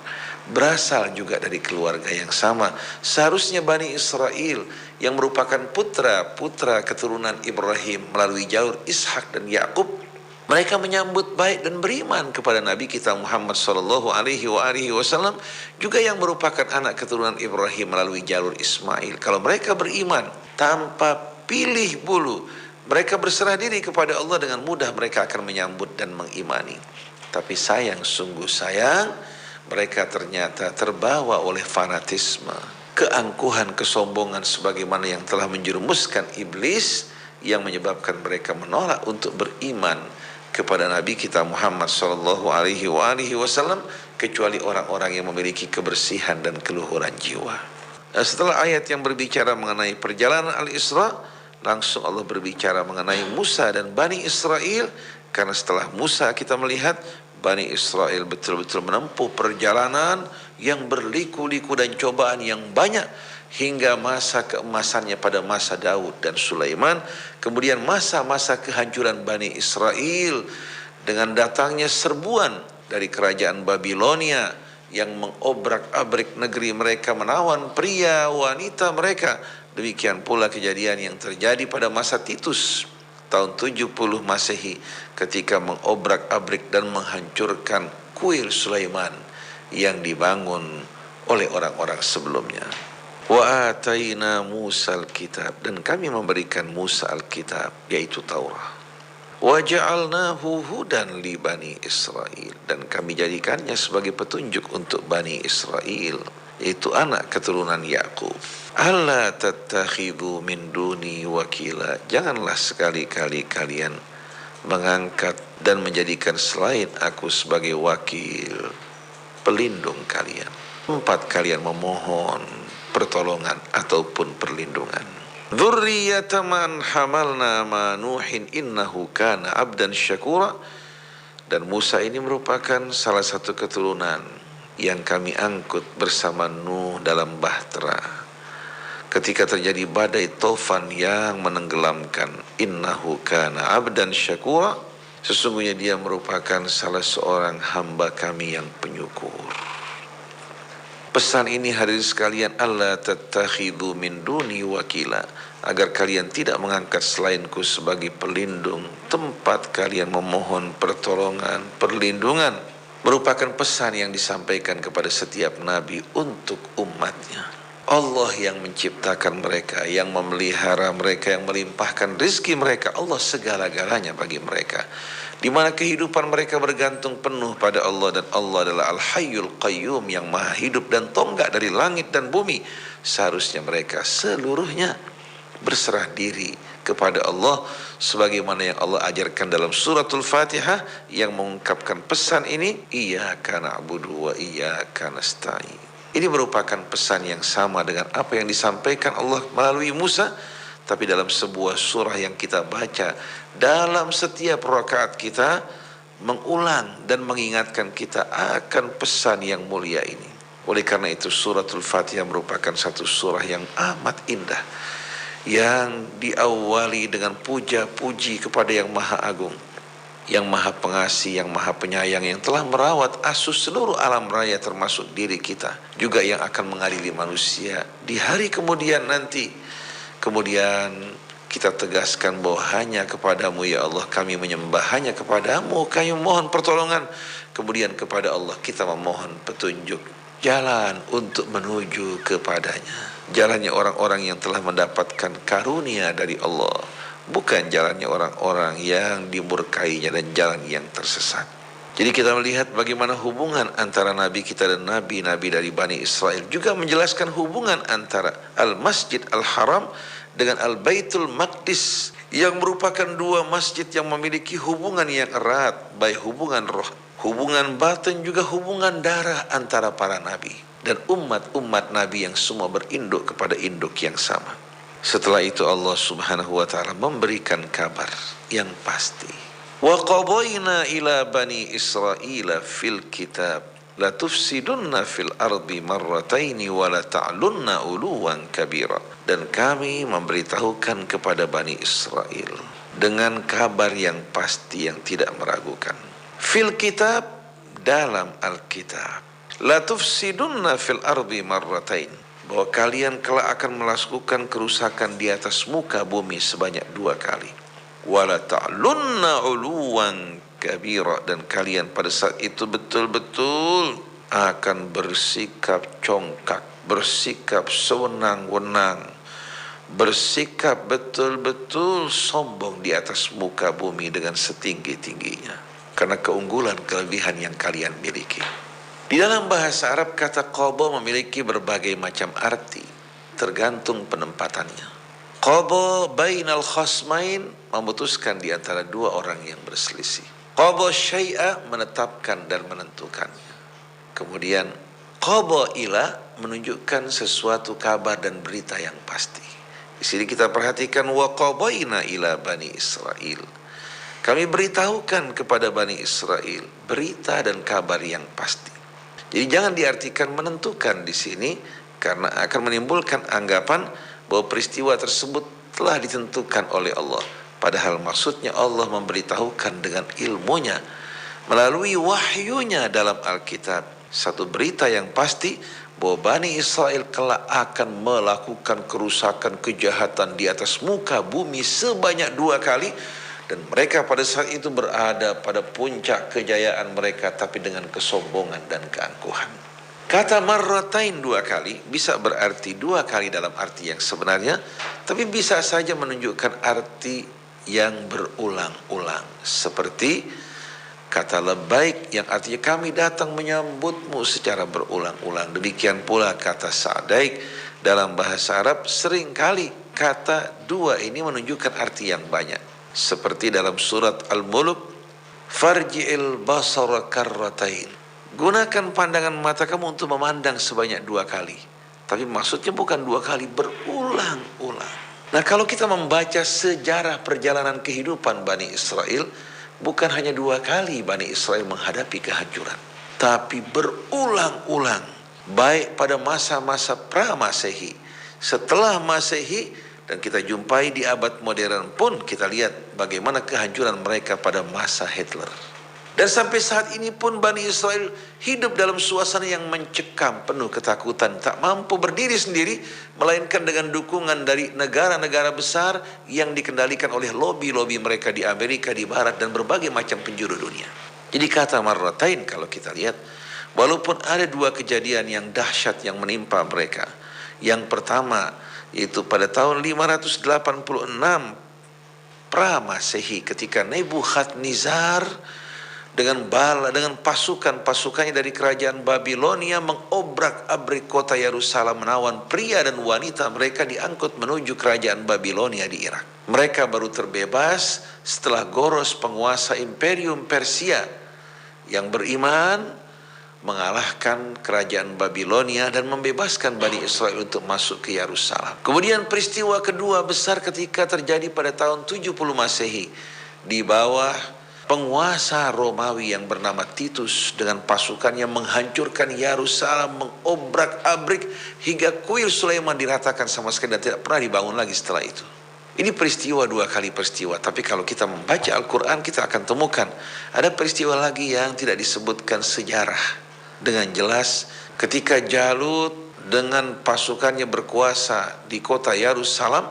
berasal juga dari keluarga yang sama. Seharusnya Bani Israel yang merupakan putra-putra keturunan Ibrahim melalui jalur Ishak dan Yakub, mereka menyambut baik dan beriman kepada Nabi kita Muhammad SAW, juga yang merupakan anak keturunan Ibrahim melalui jalur Ismail. Kalau mereka beriman tanpa pilih bulu, Mereka berserah diri kepada Allah dengan mudah, mereka akan menyambut dan mengimani. Tapi sayang, sungguh sayang, mereka ternyata terbawa oleh fanatisme, keangkuhan, kesombongan sebagaimana yang telah menjerumuskan iblis, yang menyebabkan mereka menolak untuk beriman kepada Nabi kita Muhammad sallallahu alaihi wasallam, kecuali orang-orang yang memiliki kebersihan dan keluhuran jiwa. Setelah ayat yang berbicara mengenai perjalanan Al-Isra, langsung Allah berbicara mengenai Musa dan Bani Israel. Karena setelah Musa kita melihat Bani Israel betul-betul menempuh perjalanan yang berliku-liku dan cobaan yang banyak, hingga masa keemasannya pada masa Daud dan Sulaiman. Kemudian masa-masa kehancuran Bani Israel dengan datangnya serbuan dari kerajaan Babilonia yang mengobrak-abrik negeri mereka, menawan pria wanita mereka. Demikian pula kejadian yang terjadi pada masa Titus tahun 70 Masehi ketika mengobrak-abrik dan menghancurkan kuil Sulaiman yang dibangun oleh orang-orang sebelumnya. Wa ataina Musa al-kitab, dan kami memberikan Musa al-kitab, yaitu Taurat. Wa ja'alnahu hudan li Bani Israel, dan kami jadikannya sebagai petunjuk untuk Bani Israel, yaitu anak keturunan Yakub. Alla tattakhidhu min duni wakila, janganlah sekali-kali kalian mengangkat dan menjadikan selain aku sebagai wakil, pelindung kalian, tempat kalian memohon pertolongan ataupun perlindungan. Dzurriyyata man hamalna ma Nuhin innahu kana abdan syakura, dan Musa ini merupakan salah satu keturunan yang kami angkut bersama Nuh dalam bahtera ketika terjadi badai tofan yang menenggelamkan. Innahu kana abdan syakura, sesungguhnya dia merupakan salah seorang hamba kami yang penyukur. Pesan ini hadirin sekalian, alla tattakhidhu min duni wakila, agar kalian tidak mengangkat selainku sebagai pelindung, tempat kalian memohon pertolongan, perlindungan, merupakan pesan yang disampaikan kepada setiap nabi untuk umatnya. Allah yang menciptakan mereka, yang memelihara mereka, yang melimpahkan rizki mereka. Allah segala-galanya bagi mereka, di mana kehidupan mereka bergantung penuh pada Allah, dan Allah adalah Al-Hayyul Qayyum, yang maha hidup dan tonggak dari langit dan bumi. Seharusnya mereka seluruhnya berserah diri kepada Allah, sebagaimana yang Allah ajarkan dalam suratul Fatihah yang mengungkapkan pesan ini, iyyaka na'budu wa iyyaka nasta'in. Ini merupakan pesan yang sama dengan apa yang disampaikan Allah melalui Musa, tapi dalam sebuah surah yang kita baca dalam setiap rakaat kita, mengulang dan mengingatkan kita akan pesan yang mulia ini. Oleh karena itu suratul Fatihah merupakan satu surah yang amat indah, yang diawali dengan puja-puji kepada yang maha agung, yang maha pengasih, yang maha penyayang, yang telah merawat asuh seluruh alam raya termasuk diri kita, juga yang akan mengadili manusia di hari kemudian nanti. Kemudian kita tegaskan bahwa hanya kepadamu ya Allah kami menyembah, hanya kepadamu kami mohon pertolongan. Kemudian kepada Allah kita memohon petunjuk jalan untuk menuju kepadanya. Jalannya orang-orang yang telah mendapatkan karunia dari Allah, bukan jalannya orang-orang yang dimurkainya dan jalan yang tersesat. Jadi kita melihat bagaimana hubungan antara Nabi kita dan Nabi-Nabi dari Bani Israel, juga menjelaskan hubungan antara Al-Masjid Al-Haram dengan Al-Baitul Maqdis, yang merupakan dua masjid yang memiliki hubungan yang erat, baik hubungan roh, hubungan batin, juga hubungan darah antara para Nabi dan umat-umat Nabi yang semua berinduk kepada induk yang sama. Setelah itu Allah subhanahu wa ta'ala memberikan kabar yang pasti. Wa qadayna ila bani Israila fil kitab la tufsidunna fil ardi marrataini wa la ta'lunna uluwan kabira. Dan kami memberitahukan kepada Bani Israel dengan kabar yang pasti yang tidak meragukan. Fil kitab, dalam Alkitab. La tufsidunna fil ardi marratain, bahwa kalian kelak akan melakukan kerusakan di atas muka bumi sebanyak 2 kali. Wala ta'lunna uluwan kabira, dan kalian pada saat itu betul-betul akan bersikap congkak, bersikap sewenang-wenang, bersikap betul-betul sombong di atas muka bumi dengan setinggi-tingginya karena keunggulan kelebihan yang kalian miliki. Di dalam bahasa Arab kata qada memiliki berbagai macam arti tergantung penempatannya. Qada bainal khasmain, memutuskan di antara dua orang yang berselisih. Qada syai'a, menetapkan dan menentukannya. Kemudian qada ila, menunjukkan sesuatu kabar dan berita yang pasti. Di sini kita perhatikan wa qadaina ila bani Israel. Kami beritahukan kepada Bani Israel berita dan kabar yang pasti. Jadi jangan diartikan menentukan di sini, karena akan menimbulkan anggapan bahwa peristiwa tersebut telah ditentukan oleh Allah. Padahal maksudnya Allah memberitahukan dengan ilmunya melalui wahyunya dalam Alkitab satu berita yang pasti bahwa Bani Israel kelak akan melakukan kerusakan, kejahatan di atas muka bumi sebanyak 2 kali. Dan mereka pada saat itu berada pada puncak kejayaan mereka, tapi dengan kesombongan dan keangkuhan. Kata marratain 2 kali bisa berarti 2 kali dalam arti yang sebenarnya, tapi bisa saja menunjukkan arti yang berulang-ulang. Seperti kata labbaik yang artinya kami datang menyambutmu secara berulang-ulang. Demikian pula kata sa'daik dalam bahasa Arab seringkali kata 2 ini menunjukkan arti yang banyak. Seperti dalam surat Al-Mulk, farji'il basara karratain. Gunakan pandangan mata kamu untuk memandang sebanyak 2 kali. Tapi maksudnya bukan 2 kali, berulang-ulang. Nah, kalau kita membaca sejarah perjalanan kehidupan Bani Israel, bukan hanya 2 kali Bani Israel menghadapi kehancuran, tapi berulang-ulang. Baik pada masa-masa pra-Masehi, setelah Masehi, dan kita jumpai di abad modern pun kita lihat bagaimana kehancuran mereka pada masa Hitler. Dan sampai saat ini pun Bani Israel hidup dalam suasana yang mencekam, penuh ketakutan, tak mampu berdiri sendiri, melainkan dengan dukungan dari negara-negara besar yang dikendalikan oleh lobi-lobi mereka di Amerika, di Barat, dan berbagai macam penjuru dunia. Jadi kata marratain kalau kita lihat, walaupun ada 2 kejadian yang dahsyat yang menimpa mereka. Yang pertama, yaitu pada tahun 586 pra-Masehi ketika Nebukadnezar dengan pasukan-pasukannya dari kerajaan Babilonia mengobrak-abrik kota Yerusalem, menawan pria dan wanita mereka diangkut menuju kerajaan Babilonia di Irak. Mereka baru terbebas setelah Goros, penguasa Imperium Persia yang beriman, mengalahkan kerajaan Babilonia dan membebaskan Bani Israel untuk masuk ke Yerusalem. Kemudian peristiwa kedua besar ketika terjadi pada tahun 70 Masehi di bawah penguasa Romawi yang bernama Titus dengan pasukannya menghancurkan Yerusalem, mengobrak-abrik hingga kuil Sulaiman diratakan sama sekali dan tidak pernah dibangun lagi setelah itu. Ini peristiwa 2 kali peristiwa, tapi kalau kita membaca Al-Quran kita akan temukan ada peristiwa lagi yang tidak disebutkan sejarah dengan jelas ketika Jalut dengan pasukannya berkuasa di kota Yerusalem.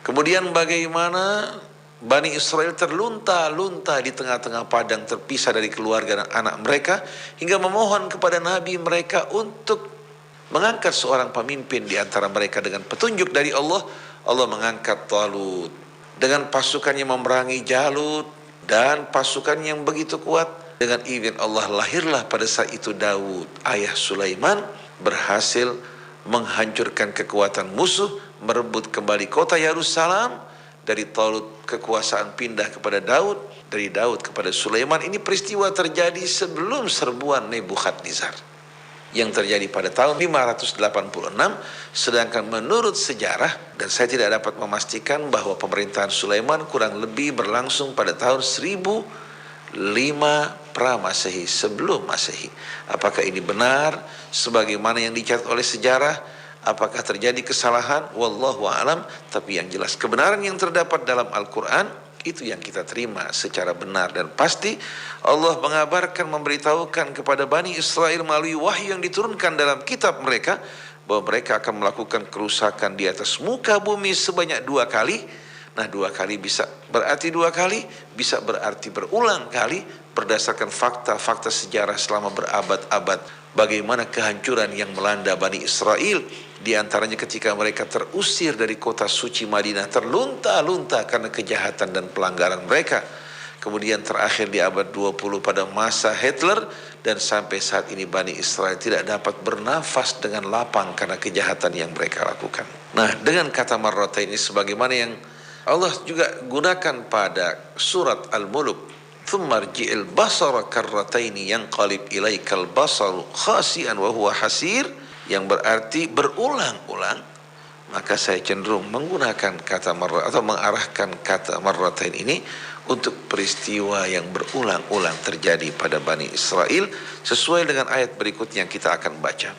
Kemudian bagaimana Bani Israel terlunta-lunta di tengah-tengah padang, terpisah dari keluarga dan anak mereka, hingga memohon kepada Nabi mereka untuk mengangkat seorang pemimpin di antara mereka dengan petunjuk dari Allah. Allah mengangkat Talut dengan pasukannya memerangi Jalut dan pasukan yang begitu kuat. Dengan izin Allah lahirlah pada saat itu Daud, ayah Sulaiman, berhasil menghancurkan kekuatan musuh, merebut kembali kota Yerusalem. Dari Talut kekuasaan pindah kepada Daud, dari Daud kepada Sulaiman. Ini peristiwa terjadi sebelum serbuan Nebukadnezar yang terjadi pada tahun 586. Sedangkan menurut sejarah, dan saya tidak dapat memastikan, bahwa pemerintahan Sulaiman kurang lebih berlangsung pada tahun 1005 pra-Masehi, sebelum Masehi. Apakah ini benar sebagaimana yang dicatat oleh sejarah? Apakah terjadi kesalahan? Wallahu a'lam. Tapi yang jelas kebenaran yang terdapat dalam Al-Quran itu yang kita terima secara benar dan pasti. Allah mengabarkan, memberitahukan kepada Bani Israel melalui wahyu yang diturunkan dalam kitab mereka bahwa mereka akan melakukan kerusakan di atas muka bumi sebanyak 2 kali. Nah, 2 kali bisa berarti 2 kali, bisa berarti berulang kali berdasarkan fakta-fakta sejarah selama berabad-abad. Bagaimana kehancuran yang melanda Bani Israel Di antaranya ketika mereka terusir dari kota suci Madinah, terlunta-lunta karena kejahatan dan pelanggaran mereka. Kemudian terakhir di abad 20 pada masa Hitler, dan sampai saat ini Bani Israel tidak dapat bernafas dengan lapang karena kejahatan yang mereka lakukan. Nah, dengan kata marratain ini sebagaimana yang Allah juga gunakan pada surat Al-Mulk, "Tsumma rji'il basara karrataini yanqalib ilaikal basaru khasi'an wa huwa hasir," yang berarti berulang-ulang. Maka saya cenderung menggunakan kata marrat atau mengarahkan kata marratain ini untuk peristiwa yang berulang-ulang terjadi pada Bani Israel sesuai dengan ayat berikutnya yang kita akan baca.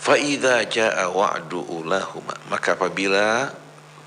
Fa idza jaa wa'du ulahuma, maka apabila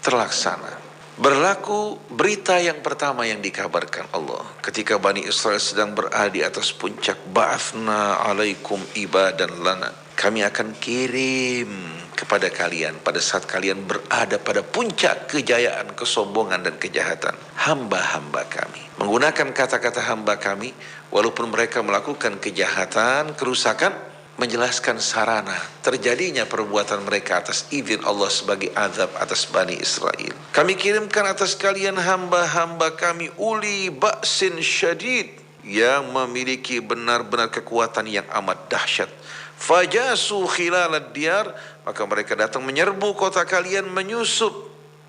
terlaksana berlaku berita yang pertama yang dikabarkan Allah ketika Bani Israel sedang berada di atas puncak, ba'athna alaikum ibadan lana, kami akan kirim kepada kalian pada saat kalian berada pada puncak kejayaan, kesombongan dan kejahatan, hamba-hamba kami. Menggunakan kata-kata hamba kami walaupun mereka melakukan kejahatan, kerusakan, menjelaskan sarana terjadinya perbuatan mereka atas izin Allah sebagai azab atas Bani Israel. Kami kirimkan atas kalian hamba-hamba kami uli ba'sin syadid, yang memiliki benar-benar kekuatan yang amat dahsyat. Fajasu khilalad diyar, maka mereka datang menyerbu kota kalian, menyusup,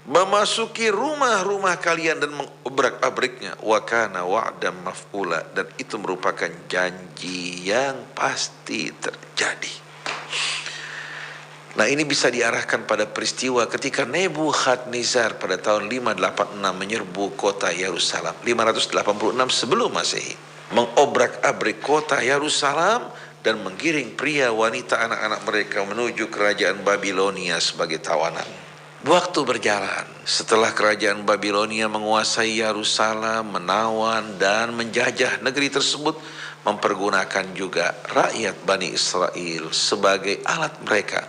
memasuki rumah-rumah kalian dan mengobrak-abriknya. Wa kana wa'dan maf'ula, dan itu merupakan janji yang pasti terjadi. Nah, ini bisa diarahkan pada peristiwa ketika Nebukadnezar pada tahun 586 menyerbu kota Yerusalem, 586 sebelum Masehi, mengobrak-abrik kota Yerusalem dan menggiring pria, wanita, anak-anak mereka menuju kerajaan Babilonia sebagai tawanan. Waktu berjalan, setelah kerajaan Babilonia menguasai Yerusalem, menawan dan menjajah negeri tersebut, mempergunakan juga rakyat Bani Israel sebagai alat mereka,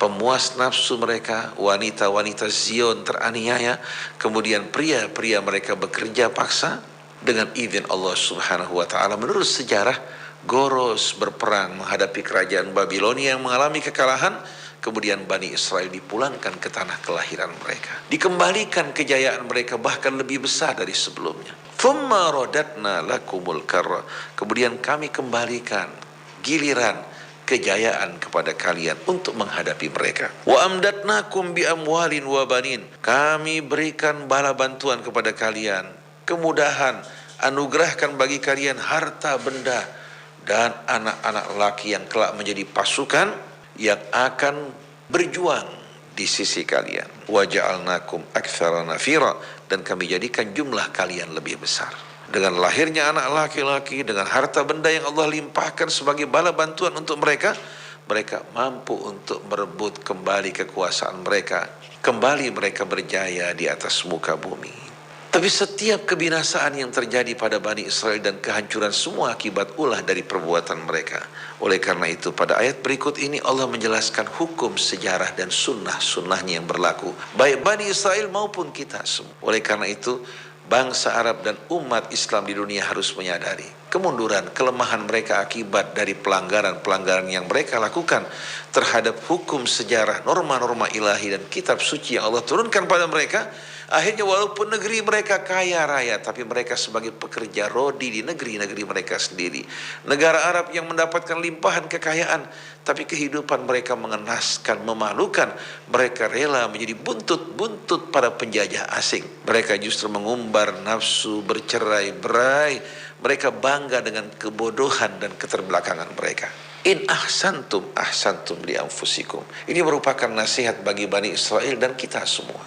pemuas nafsu mereka. Wanita-wanita Zion teraniaya, kemudian pria-pria mereka bekerja paksa dengan izin Allah Subhanahu wa ta'ala. Menurut sejarah, Goros berperang menghadapi kerajaan Babilonia yang mengalami kekalahan. Kemudian Bani Israel dipulangkan ke tanah kelahiran mereka, dikembalikan kejayaan mereka bahkan lebih besar dari sebelumnya. Thumma radatna lakumul karra, kemudian kami kembalikan giliran kejayaan kepada kalian untuk menghadapi mereka. Wa amdatnakum bi amwalin wa banin, kami berikan bala bantuan kepada kalian, kemudahan, anugerahkan bagi kalian harta benda dan anak-anak laki yang kelak menjadi pasukan yang akan berjuang di sisi kalian. Wa ja'alnakum aktsara nafira, dan kami jadikan jumlah kalian lebih besar. Dengan lahirnya anak laki-laki, dengan harta benda yang Allah limpahkan sebagai bala bantuan untuk mereka, mereka mampu untuk merebut kembali kekuasaan mereka. Kembali mereka berjaya di atas muka bumi. Tapi setiap kebinasaan yang terjadi pada Bani Israel dan kehancuran semua akibat ulah dari perbuatan mereka. Oleh karena itu pada ayat berikut ini Allah menjelaskan hukum sejarah dan sunnah-sunnahnya yang berlaku, baik Bani Israel maupun kita semua. Oleh karena itu bangsa Arab dan umat Islam di dunia harus menyadari kemunduran, kelemahan mereka akibat dari pelanggaran-pelanggaran yang mereka lakukan terhadap hukum sejarah, norma-norma ilahi dan kitab suci yang Allah turunkan pada mereka. Akhirnya walaupun negeri mereka kaya raya, tapi mereka sebagai pekerja rodi di negeri-negeri mereka sendiri. Negara Arab yang mendapatkan limpahan kekayaan, tapi kehidupan mereka mengenaskan, memalukan. Mereka rela menjadi buntut-buntut para penjajah asing. Mereka justru mengumbar nafsu, bercerai-berai. Mereka bangga dengan kebodohan dan keterbelakangan mereka. In ahsantum ahsantum li anfusikum. Ini merupakan nasihat bagi Bani Israel dan kita semua.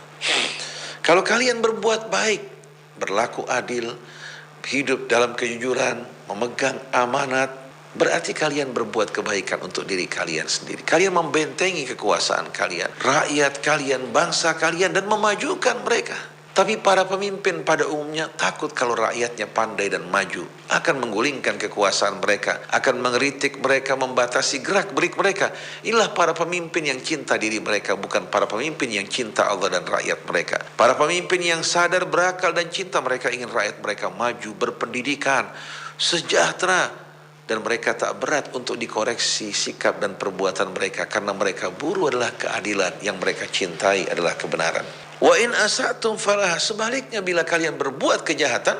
Kalau kalian berbuat baik, berlaku adil, hidup dalam kejujuran, memegang amanat, berarti kalian berbuat kebaikan untuk diri kalian sendiri. Kalian membentengi kekuasaan kalian, rakyat kalian, bangsa kalian, dan memajukan mereka. Tapi para pemimpin pada umumnya takut kalau rakyatnya pandai dan maju, akan menggulingkan kekuasaan mereka, akan mengkritik mereka, membatasi gerak-gerik mereka. Inilah para pemimpin yang cinta diri mereka, bukan para pemimpin yang cinta Allah dan rakyat mereka. Para pemimpin yang sadar, berakal dan cinta mereka ingin rakyat mereka maju, berpendidikan, sejahtera, dan mereka tak berat untuk dikoreksi sikap dan perbuatan mereka, karena mereka buruh adalah keadilan, yang mereka cintai adalah kebenaran. Wa in asa'tum falah, sebaliknya bila kalian berbuat kejahatan,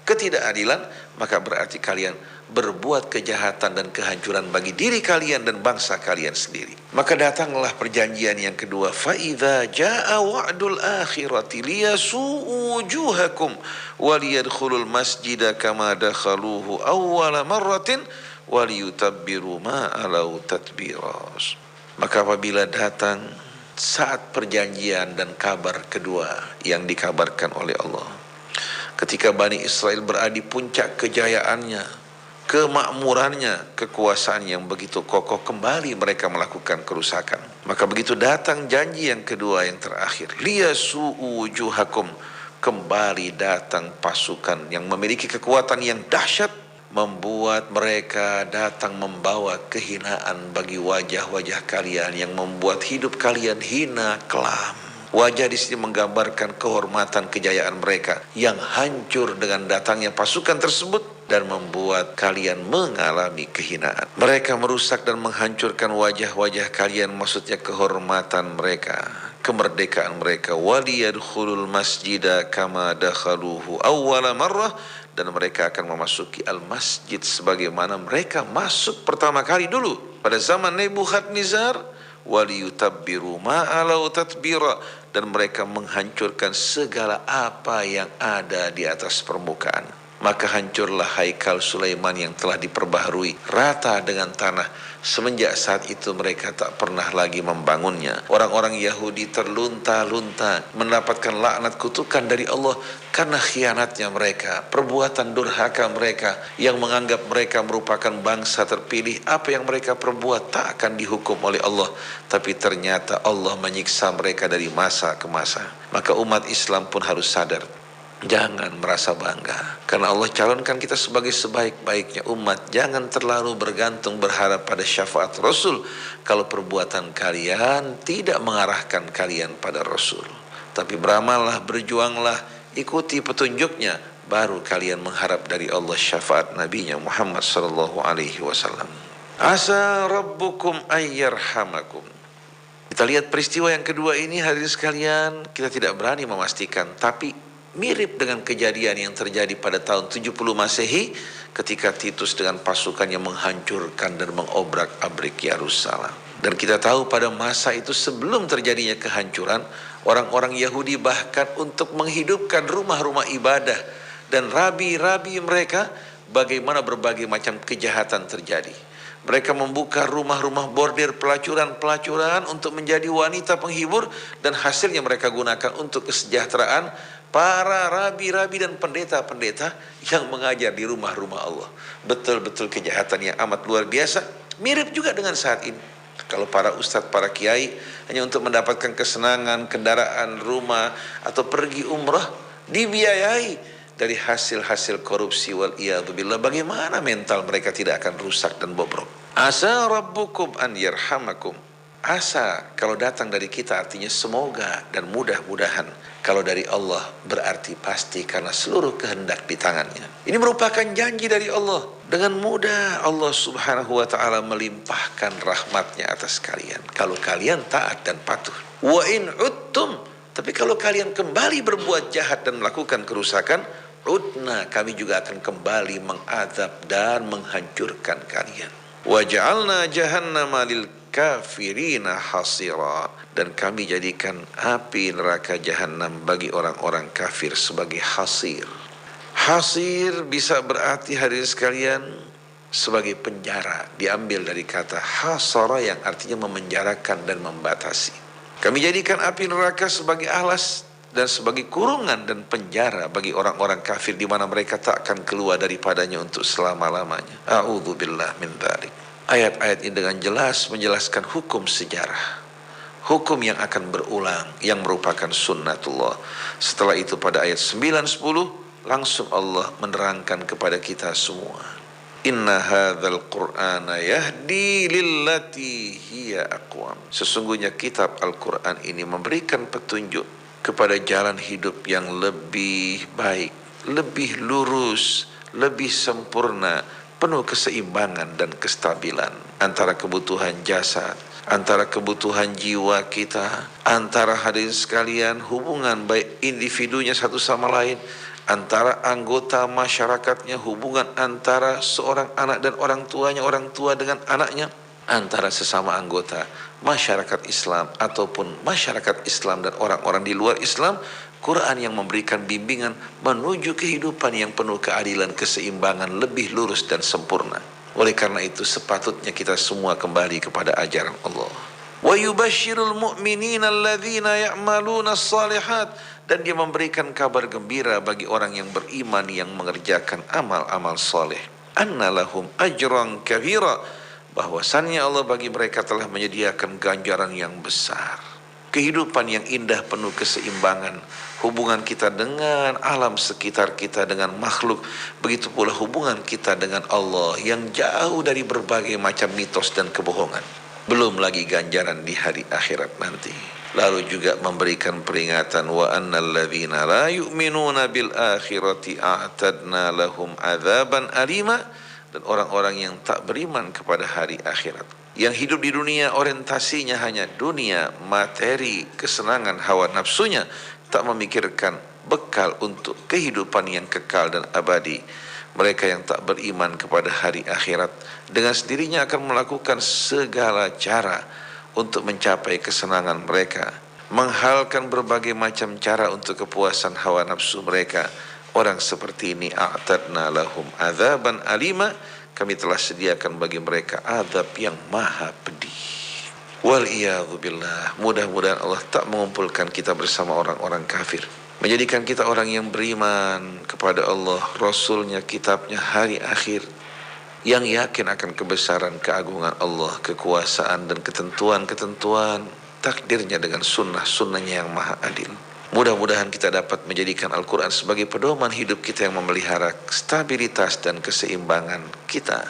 ketidakadilan, maka berarti kalian berbuat kejahatan dan kehancuran bagi diri kalian dan bangsa kalian sendiri. Maka datanglah perjanjian yang kedua, fa idza jaa wa'dul akhirati liyasu'u wujuhakum wa liyadkhulul masjida kama dakhaluhu awwala marratin wa liyutabbiru ma alau tatbiras. Maka apabila datang saat perjanjian dan kabar kedua yang dikabarkan oleh Allah, ketika Bani Israel berada di puncak kejayaannya, kemakmurannya, kekuasaan yang begitu kokoh, kembali mereka melakukan kerusakan. Maka begitu datang janji yang kedua yang terakhir, liyasu'u wujuhakum, kembali datang pasukan yang memiliki kekuatan yang dahsyat, membuat mereka datang membawa kehinaan bagi wajah-wajah kalian, yang membuat hidup kalian hina kelam. Wajah di sini menggambarkan kehormatan kejayaan mereka yang hancur dengan datangnya pasukan tersebut dan membuat kalian mengalami kehinaan. Mereka merusak dan menghancurkan wajah-wajah kalian, maksudnya kehormatan mereka, kemerdekaan mereka. Waliyadkhulul masjida kama dakhaluhu awwala marrah, dan mereka akan memasuki al-masjid sebagaimana mereka masuk pertama kali dulu pada zaman Nebukadnezar. Waliyutabbiru ma'alau tatbira, dan mereka menghancurkan segala apa yang ada di atas permukaan. Maka hancurlah haikal Sulaiman yang telah diperbaharui rata dengan tanah. Semenjak saat itu mereka tak pernah lagi membangunnya. Orang-orang Yahudi terlunta-lunta mendapatkan laknat kutukan dari Allah karena khianatnya mereka, perbuatan durhaka mereka yang menganggap mereka merupakan bangsa terpilih. Apa yang mereka perbuat tak akan dihukum oleh Allah, tapi ternyata Allah menyiksa mereka dari masa ke masa. Maka umat Islam pun harus sadar, jangan merasa bangga karena Allah calonkan kita sebagai sebaik-baiknya umat. Jangan terlalu bergantung berharap pada syafaat Rasul kalau perbuatan kalian tidak mengarahkan kalian pada Rasul. Tapi beramallah, berjuanglah, ikuti petunjuknya, baru kalian mengharap dari Allah syafaat Nabinya Muhammad sallallahu alaihi wasallam. Asa rabbukum ayyarhamakum. Kita lihat peristiwa yang kedua ini, hadirin sekalian, kita tidak berani memastikan, tapi mirip dengan kejadian yang terjadi pada tahun 70 Masehi ketika Titus dengan pasukannya menghancurkan dan mengobrak-abrik Yerusalem. Dan kita tahu pada masa itu sebelum terjadinya kehancuran, orang-orang Yahudi bahkan untuk menghidupkan rumah-rumah ibadah dan rabi-rabi mereka, bagaimana berbagai macam kejahatan terjadi. Mereka membuka rumah-rumah bordir pelacuran-pelacuran untuk menjadi wanita penghibur, dan hasilnya mereka gunakan untuk kesejahteraan para rabi-rabi dan pendeta-pendeta yang mengajar di rumah-rumah Allah. Betul-betul kejahatan yang amat luar biasa. Mirip juga dengan saat ini. Kalau para ustadz, para kiai hanya untuk mendapatkan kesenangan, kendaraan, rumah, atau pergi umrah dibiayai dari hasil-hasil korupsi, wal'iyadzubillah, bagaimana mental mereka tidak akan rusak dan bobrok. Asa rabbukum an yarhamakum. Asa kalau datang dari kita artinya semoga dan mudah-mudahan. Kalau dari Allah berarti pasti, karena seluruh kehendak di tangannya. Ini merupakan janji dari Allah. Dengan mudah Allah subhanahu wa ta'ala melimpahkan rahmatnya atas kalian kalau kalian taat dan patuh. Wa in uttum, tapi kalau kalian kembali berbuat jahat dan melakukan kerusakan, udna, kami juga akan kembali mengadab dan menghancurkan kalian. Wa ja'alna jahannama lil kafirina hasira, dan kami jadikan api neraka jahanam bagi orang-orang kafir sebagai hasir. Hasir bisa berarti, hadirin sekalian, sebagai penjara, diambil dari kata hasara yang artinya memenjarakan dan membatasi. Kami jadikan api neraka sebagai alas dan sebagai kurungan dan penjara bagi orang-orang kafir, di mana mereka tak akan keluar daripadanya untuk selama-lamanya. A'udzubillah min dzalik. Ayat-ayat ini dengan jelas menjelaskan hukum sejarah, hukum yang akan berulang, yang merupakan sunnatullah. Setelah itu pada ayat 9-10 langsung Allah menerangkan kepada kita semua, inna hadzal qur'ana yahdi lillati hiya aqwam. Sesungguhnya kitab Al-Quran ini memberikan petunjuk kepada jalan hidup yang lebih baik, lebih lurus, lebih sempurna, penuh keseimbangan dan kestabilan antara kebutuhan jasad, antara kebutuhan jiwa kita, antara hadirin sekalian hubungan baik individunya satu sama lain, antara anggota masyarakatnya, hubungan antara seorang anak dan orang tuanya, orang tua dengan anaknya, antara sesama anggota masyarakat Islam ataupun masyarakat Islam dan orang-orang di luar Islam. Quran yang memberikan bimbingan menuju kehidupan yang penuh keadilan, keseimbangan, lebih lurus dan sempurna. Oleh karena itu sepatutnya kita semua kembali kepada ajaran Allah. Wa yubashshirul mu'minina alladzina ya'maluna as-salihat, dan dia memberikan kabar gembira bagi orang yang beriman yang mengerjakan amal-amal saleh. Anna lahum ajran kabira, bahwasannya Allah bagi mereka telah menyediakan ganjaran yang besar. Kehidupan yang indah penuh keseimbangan, hubungan kita dengan alam sekitar kita, dengan makhluk, begitu pula hubungan kita dengan Allah yang jauh dari berbagai macam mitos dan kebohongan. Belum lagi ganjaran di hari akhirat nanti. Lalu juga memberikan peringatan, wa annal ladzina la yu'minuna bil akhirati a'tadna lahum adzaban alima, dan orang-orang yang tak beriman kepada hari akhirat, yang hidup di dunia orientasinya hanya dunia, materi, kesenangan hawa nafsunya, tak memikirkan bekal untuk kehidupan yang kekal dan abadi. Mereka yang tak beriman kepada hari akhirat dengan sendirinya akan melakukan segala cara untuk mencapai kesenangan mereka, menghalalkan berbagai macam cara untuk kepuasan hawa nafsu mereka. Orang seperti ini a'tadna lahum adzaban alima, kami telah sediakan bagi mereka azab yang maha pedih. Wal'iyadzubillah. Mudah-mudahan Allah tak mengumpulkan kita bersama orang-orang kafir, menjadikan kita orang yang beriman kepada Allah, Rasulnya, kitabnya, hari akhir, yang yakin akan kebesaran keagungan Allah, kekuasaan dan ketentuan-ketentuan takdirnya dengan sunnah-sunnahnya yang maha adil. Mudah-mudahan kita dapat menjadikan Al-Quran sebagai pedoman hidup kita yang memelihara stabilitas dan keseimbangan kita,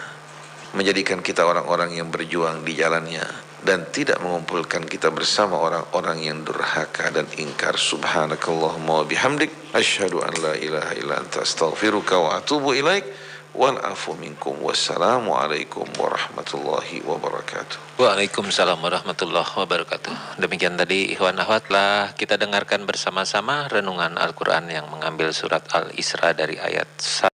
menjadikan kita orang-orang yang berjuang di jalannya, dan tidak mengumpulkan kita bersama orang-orang yang durhaka dan ingkar. Subhanakallahumma wa bihamdik, asyhadu an la ilaha illa anta astaghfiruka wa atubu ilaik. Wal afu minkum. Wassalamualaikum warahmatullahi wabarakatuh. Waalaikumsalam warahmatullahi wabarakatuh. Demikian tadi ikhwan akhwat telah kita dengarkan bersama-sama renungan Al-Quran yang mengambil surat Al-Isra dari ayat 1